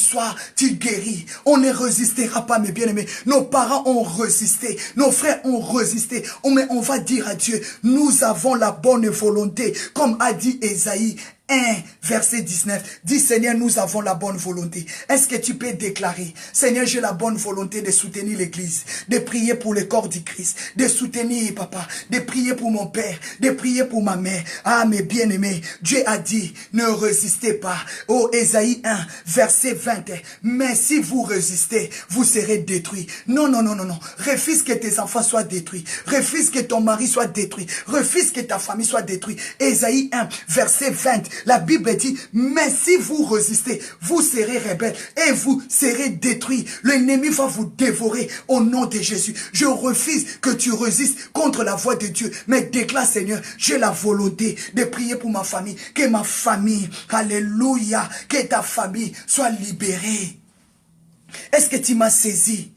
guéris. On ne résistera pas, mes bien-aimés. Nos parents ont résisté. Nos frères ont résisté. Mais on va dire à Dieu, nous avons la bonne volonté. Comme a dit Ésaïe 1, verset 19, dit Seigneur, nous avons la bonne volonté. Est-ce que tu peux déclarer, Seigneur, j'ai la bonne volonté de soutenir l'église, de prier pour le corps du Christ, de soutenir papa, de prier pour mon père, de prier pour ma mère. Ah, mes bien-aimés, Dieu a dit, ne résistez pas. Oh, Ésaïe 1, verset 20, mais si vous résistez, vous serez détruits. Non, non, non, non, non. Refuse que tes enfants soient détruits. Refuse que ton mari soit détruit. Refuse que ta famille soit détruite. Ésaïe 1, verset 20, la Bible dit, mais si vous résistez, vous serez rebelles et vous serez détruits. L'ennemi va vous dévorer au nom de Jésus. Je refuse que tu résistes contre la voix de Dieu. Mais déclare, Seigneur, j'ai la volonté de prier pour ma famille. Que ma famille, alléluia, que ta famille soit libérée. Est-ce que tu m'as saisi?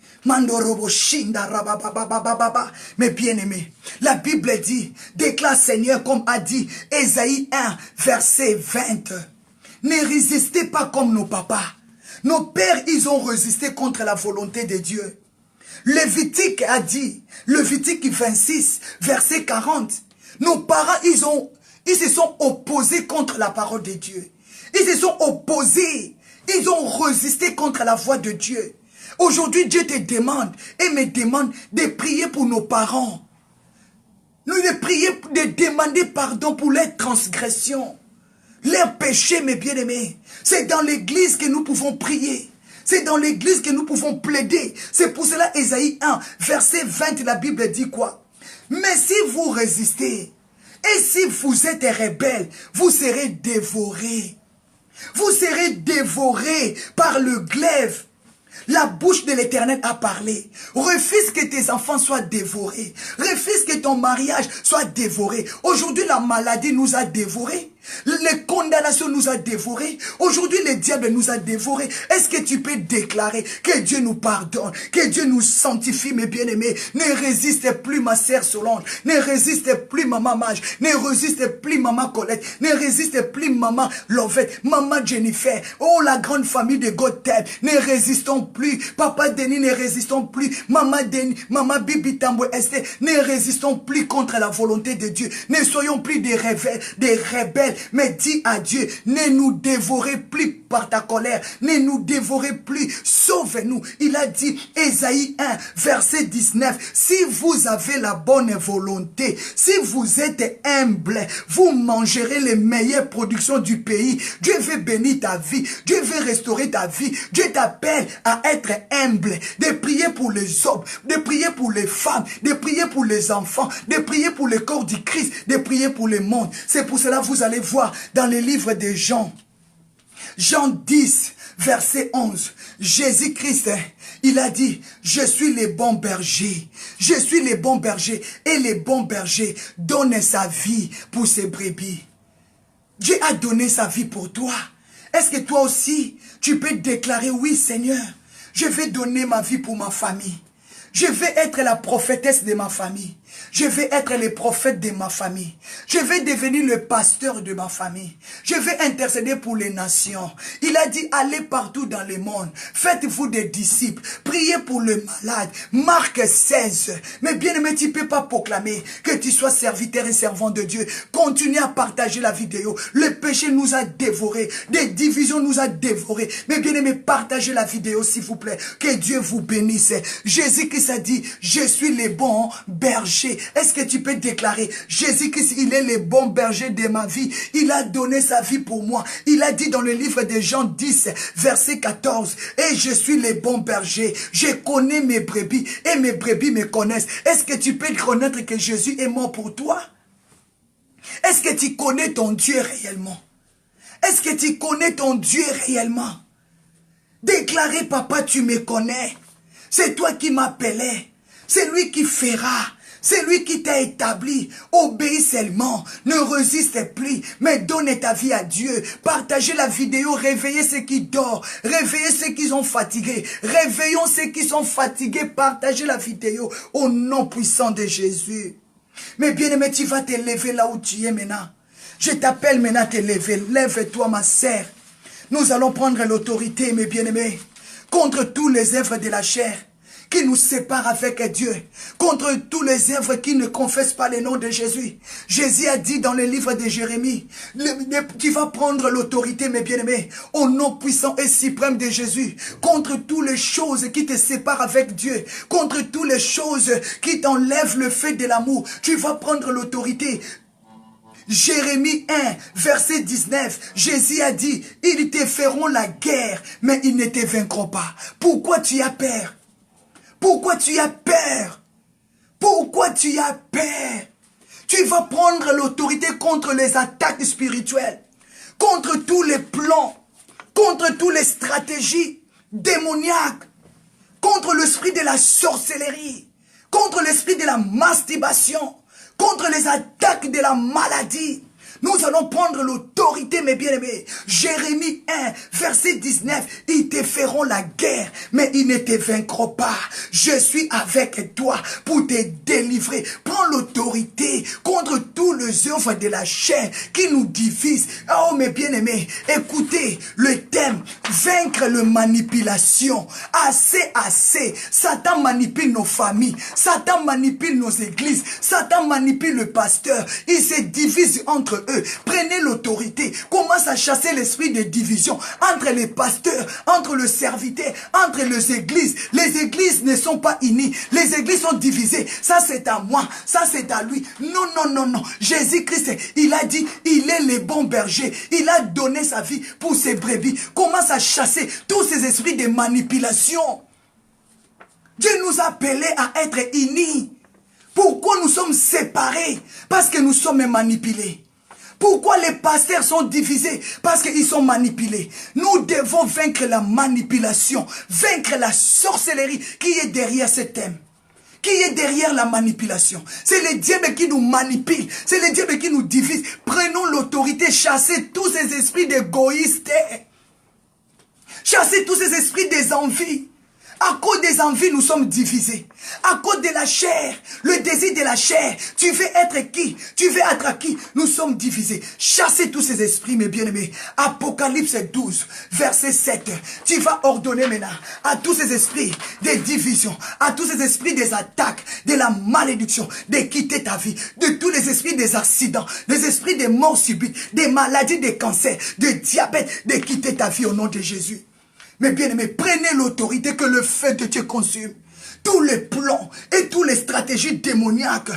Mais bien aimé, la Bible dit, déclare Seigneur comme a dit Ésaïe 1, verset 20. Ne résistez pas comme nos papas. Nos pères, ils ont résisté contre la volonté de Dieu. Lévitique a dit, Lévitique 26, verset 40. Nos parents, ils se sont opposés contre la parole de Dieu. Ils se sont opposés. Ils ont résisté contre la voix de Dieu. Aujourd'hui, Dieu te demande et me demande de prier pour nos parents. Nous de prier, de demander pardon pour leurs transgressions, leurs péchés, mes bien-aimés. C'est dans l'église que nous pouvons prier. C'est dans l'église que nous pouvons plaider. C'est pour cela, Ésaïe 1, verset 20, la Bible dit quoi? Mais si vous résistez, et si vous êtes rebelle, vous serez dévorés. Vous serez dévorés par le glaive. La bouche de l'Éternel a parlé. Refuse que tes enfants soient dévorés. Refuse que ton mariage soit dévoré. Aujourd'hui, la maladie nous a dévorés. Les condamnations nous a dévorés. Aujourd'hui, le diable nous a dévorés. Est-ce que tu peux déclarer que Dieu nous pardonne, que Dieu nous sanctifie, mes bien-aimés? Ne résiste plus, ma sœur Solange. Ne résiste plus, maman Mage. Ne résiste plus, maman Colette. Ne résiste plus, maman Lovette. Maman Jennifer. Oh, la grande famille de Godtel. Ne résistons plus. Papa Denis, ne résistons plus. Maman Denis, maman Bibi Tamboué Esther. Ne résistons plus contre la volonté de Dieu. Ne soyons plus des rebelles. Mais dis à Dieu, ne nous dévorez plus par ta colère, ne nous dévorez plus, sauve-nous. Il a dit, Ésaïe 1, verset 19, si vous avez la bonne volonté, si vous êtes humble, vous mangerez les meilleures productions du pays. Dieu veut bénir ta vie, Dieu veut restaurer ta vie. Dieu t'appelle à être humble, de prier pour les hommes, de prier pour les femmes, de prier pour les enfants, de prier pour le corps du Christ, de prier pour le monde. C'est pour cela que vous allez voir dans les livres de Jean, Jean 10, verset 11, Jésus-Christ, il a dit, je suis le bon berger, je suis le bon berger, et le bon berger donne sa vie pour ses brebis. Dieu a donné sa vie pour toi. Est-ce que toi aussi, tu peux déclarer, oui Seigneur, je vais donner ma vie pour ma famille. Je vais être la prophétesse de ma famille. Je vais être le prophète de ma famille. Je vais devenir le pasteur de ma famille. Je vais intercéder pour les nations. Il a dit, allez partout dans le monde. Faites-vous des disciples. Priez pour le malade. Marc 16. Mais bien aimé, tu ne peux pas proclamer que tu sois serviteur et servant de Dieu. Continue à partager la vidéo. Le péché nous a dévorés. Des divisions nous a dévorés. Mais bien aimé, partagez la vidéo s'il vous plaît. Que Dieu vous bénisse. Jésus-Christ a dit, je suis le bon berger. Est-ce que tu peux déclarer, Jésus-Christ, il est le bon berger de ma vie. Il a donné sa vie pour moi. Il a dit dans le livre de Jean 10, verset 14, et je suis le bon berger. Je connais mes brebis et mes brebis me connaissent. Est-ce que tu peux reconnaître que Jésus est mort pour toi? Est-ce que tu connais ton Dieu réellement? Est-ce que tu connais ton Dieu réellement? Déclarez, papa, tu me connais. C'est toi qui m'appelais. C'est lui qui fera. C'est lui qui t'a établi. Obéis seulement. Ne résiste plus. Mais donne ta vie à Dieu. Partagez la vidéo. Réveillez ceux qui dorment. Réveillez ceux qui sont fatigués. Réveillons ceux qui sont fatigués. Partagez la vidéo. Au nom puissant de Jésus. Mais bien aimé, tu vas te lever là où tu es maintenant. Je t'appelle maintenant à te lever. Lève-toi, ma sœur. Nous allons prendre l'autorité, mes bien-aimés, contre tous les œuvres de la chair qui nous séparent avec Dieu, contre tous les œuvres qui ne confessent pas le nom de Jésus. Jésus a dit dans le livre de Jérémie, tu vas prendre l'autorité, mes bien-aimés, au nom puissant et suprême de Jésus, contre toutes les choses qui te séparent avec Dieu, contre toutes les choses qui t'enlèvent le fait de l'amour. Tu vas prendre l'autorité. Jérémie 1, verset 19, Jésus a dit, ils te feront la guerre, mais ils ne te vaincront pas. Pourquoi tu as peur? Pourquoi tu as peur? Pourquoi tu as peur? Tu vas prendre l'autorité contre les attaques spirituelles, contre tous les plans, contre toutes les stratégies démoniaques, contre l'esprit de la sorcellerie, contre l'esprit de la masturbation, contre les attaques de la maladie. Nous allons prendre l'autorité, mes bien-aimés. Jérémie 1, verset 19. Ils te feront la guerre, mais ils ne te vaincront pas. Je suis avec toi pour te délivrer. Prends l'autorité contre tous les œuvres de la chair qui nous divisent. Oh, mes bien-aimés, écoutez le thème. Vaincre la manipulation. Assez. Satan manipule nos familles. Satan manipule nos églises. Satan manipule le pasteur. Il se divise entre eux. Prenez l'autorité. Commence à chasser l'esprit de division entre les pasteurs, entre le serviteur, entre les églises. Les églises ne sont pas unies. Les églises sont divisées. Ça c'est à moi. Ça c'est à lui. Non. Jésus-Christ, il a dit, il est le bon berger. Il a donné sa vie pour ses brebis. Commence à chasser tous ces esprits de manipulation. Dieu nous a appelés à être unis. Pourquoi nous sommes sommes séparés parce que nous sommes manipulés. Pourquoi les pasteurs sont divisés? Parce qu'ils sont manipulés. Nous devons vaincre la manipulation, vaincre la sorcellerie qui est derrière ce thème. Qui est derrière la manipulation? C'est le diable qui nous manipule. C'est le diable qui nous divise. Prenons l'autorité, chassez tous ces esprits d'égoïstes. Chassez tous ces esprits des envies. À cause des envies, nous sommes divisés. À cause de la chair, le désir de la chair. Tu veux être qui? Tu veux être à qui? Nous sommes divisés. Chassez tous ces esprits, mes bien-aimés. Apocalypse 12, verset 7. Tu vas ordonner maintenant à tous ces esprits des divisions, à tous ces esprits des attaques, de la malédiction, de quitter ta vie, de tous les esprits des accidents, des esprits des morts subites, des maladies, des cancers, de diabète, de quitter ta vie au nom de Jésus. Mais bien aimés, prenez l'autorité que le feu de Dieu consume. Tous les plans et toutes les stratégies démoniaques,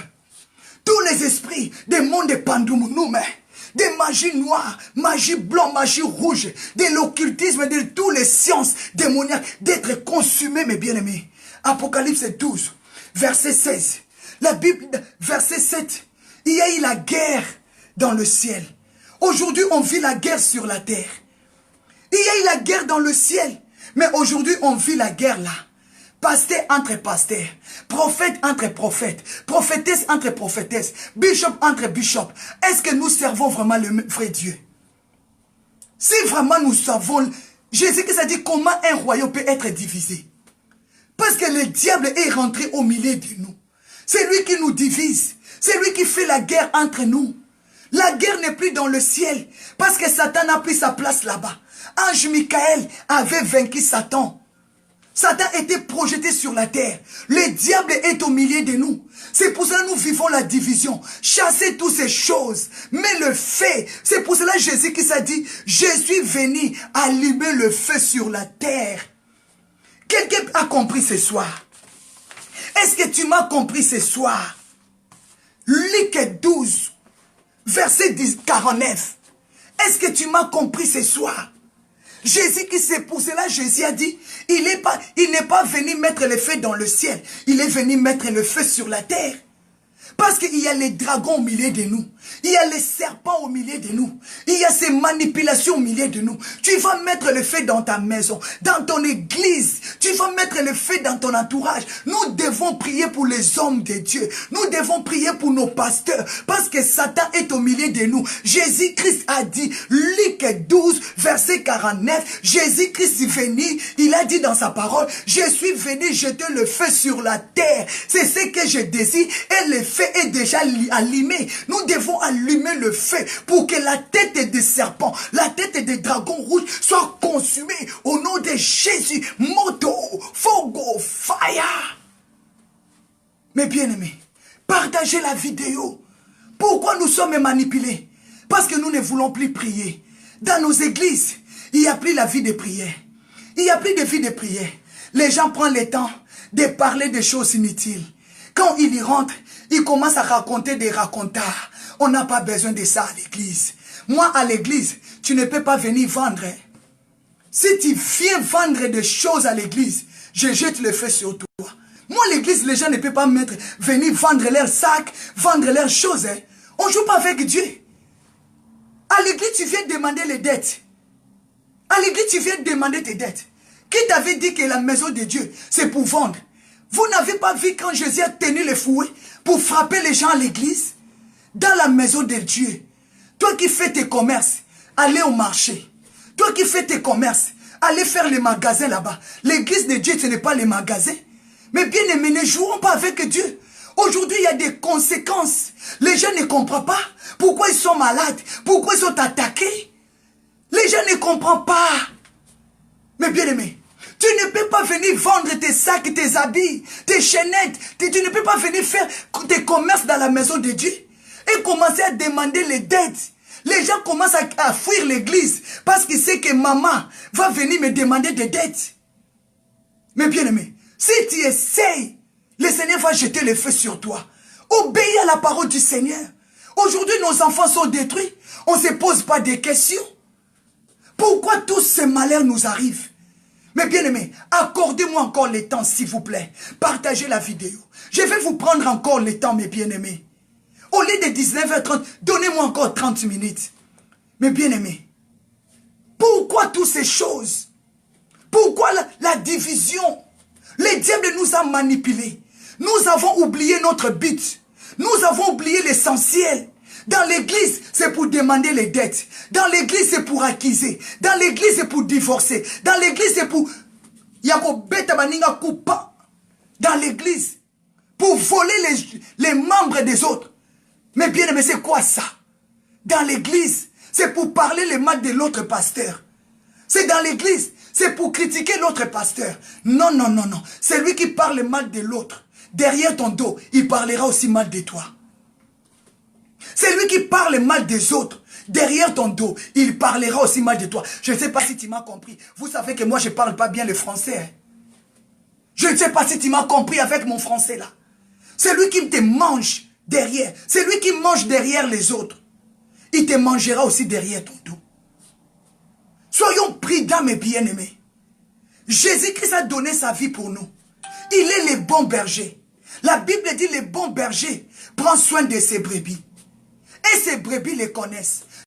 tous les esprits des mondes de Pandoumounoume, des magies noires, magie blanche, magie rouge, de l'occultisme, de toutes les sciences démoniaques, d'être consumés, mes bien-aimés. Apocalypse 12, verset 16. La Bible, verset 7. Il y a eu la guerre dans le ciel. Aujourd'hui, on vit la guerre sur la terre. Il y a eu la guerre dans le ciel. Mais aujourd'hui, on vit la guerre là. Pasteur entre pasteurs. Prophète entre prophètes. Prophétesse entre prophétesses. Bishop entre bishop. Est-ce que nous servons vraiment le vrai Dieu? Si vraiment nous savons... Jésus-Christ a dit comment un royaume peut être divisé. Parce que le diable est rentré au milieu de nous. C'est lui qui nous divise. C'est lui qui fait la guerre entre nous. La guerre n'est plus dans le ciel. Parce que Satan a pris sa place là-bas. Ange Michael avait vaincu Satan. Satan était projeté sur la terre. Le diable est au milieu de nous. C'est pour cela que nous vivons la division. Chassez toutes ces choses. Mais le feu, c'est pour cela que Jésus qui s'est dit, je suis venu allumer le feu sur la terre. Quelqu'un a compris ce soir? Est-ce que tu m'as compris ce soir? Luc 12, verset 49. Est-ce que tu m'as compris ce soir? Jésus qui c'est pour cela, Jésus a dit, il n'est pas venu mettre le feu dans le ciel. Il est venu mettre le feu sur la terre. Parce qu'il y a les dragons au milieu de nous. Il y a les serpents au milieu de nous. Il y a ces manipulations au milieu de nous. Tu vas mettre le feu dans ta maison, dans ton église. Tu vas mettre le feu dans ton entourage. Nous devons prier pour les hommes de Dieu. Nous devons prier pour nos pasteurs. Parce que Satan est au milieu de nous. Jésus-Christ a dit, Luc 12, verset 49, Jésus-Christ est venu, il a dit dans sa parole, je suis venu jeter le feu sur la terre. C'est ce que je désire et le feu est déjà allumé. Nous devons allumer le feu pour que la tête des serpents, la tête des dragons rouges soit consumée au nom de Jésus. Moto, fogo, fire. Mes bien-aimés, partagez la vidéo. Pourquoi nous sommes manipulés? Parce que nous ne voulons plus prier. Dans nos églises, il n'y a plus la vie de prière. Il n'y a plus de vie de prière. Les gens prennent le temps de parler des choses inutiles. Quand ils y rentrent, ils commencent à raconter des racontards. On n'a pas besoin de ça à l'église. Moi, à l'église, tu ne peux pas venir vendre. Si tu viens vendre des choses à l'église, je jette le feu sur toi. Moi, l'église, les gens ne peuvent pas venir vendre leurs sacs, vendre leurs choses. On ne joue pas avec Dieu. À l'église, tu viens demander les dettes. À l'église, tu viens demander tes dettes. Qui t'avait dit que la maison de Dieu, c'est pour vendre? Vous n'avez pas vu quand Jésus a tenu le fouet pour frapper les gens à l'église? Dans la maison de Dieu. Toi qui fais tes commerces, allez au marché. Toi qui fais tes commerces, allez faire les magasins là-bas. L'église de Dieu, ce n'est pas les magasins. Mais bien aimés, ne jouons pas avec Dieu. Aujourd'hui, il y a des conséquences. Les gens ne comprennent pas pourquoi ils sont malades, pourquoi ils sont attaqués. Les gens ne comprennent pas. Mais bien aimés, tu ne peux pas venir vendre tes sacs, tes habits, tes chaînettes. Tu ne peux pas venir faire tes commerces dans la maison de Dieu et commencer à demander les dettes. Les gens commencent à fuir l'église parce qu'ils savent que maman va venir me demander des dettes. Mais bien aimé, si tu essayes, le Seigneur va jeter le feu sur toi. Obéis à la parole du Seigneur. Aujourd'hui, nos enfants sont détruits. On ne se pose pas des questions. Pourquoi tous ces malheurs nous arrivent? Mes bien-aimés, accordez-moi encore le temps, s'il vous plaît. Partagez la vidéo. Je vais vous prendre encore le temps, mes bien-aimés. Au lieu de 19h30, donnez-moi encore 30 minutes. Mes bien-aimés, pourquoi toutes ces choses? Pourquoi la division? Le diable nous a manipulés. Nous avons oublié notre but. Nous avons oublié l'essentiel. Dans l'église, c'est pour demander les dettes. Dans l'église, c'est pour acquiser. Dans l'église, c'est pour divorcer. Dans l'église, c'est pour... Dans l'église, pour voler les membres des autres. Mais bien aimé, c'est quoi ça? Dans l'église, c'est pour parler le mal de l'autre pasteur. C'est dans l'église, c'est pour critiquer l'autre pasteur. Non, non, non, non. C'est lui qui parle mal de l'autre. Derrière ton dos, il parlera aussi mal de toi. C'est lui qui parle mal des autres. Derrière ton dos, il parlera aussi mal de toi. Je ne sais pas si tu m'as compris. Vous savez que moi, je ne parle pas bien le français. Hein? Je ne sais pas si tu m'as compris avec mon français là. C'est lui qui te mange derrière. C'est lui qui mange derrière les autres. Il te mangera aussi derrière ton dos. Soyons prudents, mes bien-aimés. Jésus-Christ a donné sa vie pour nous. Il est le bon berger. La Bible dit le bon berger prend soin de ses brebis. Et ces brebis les connaissent.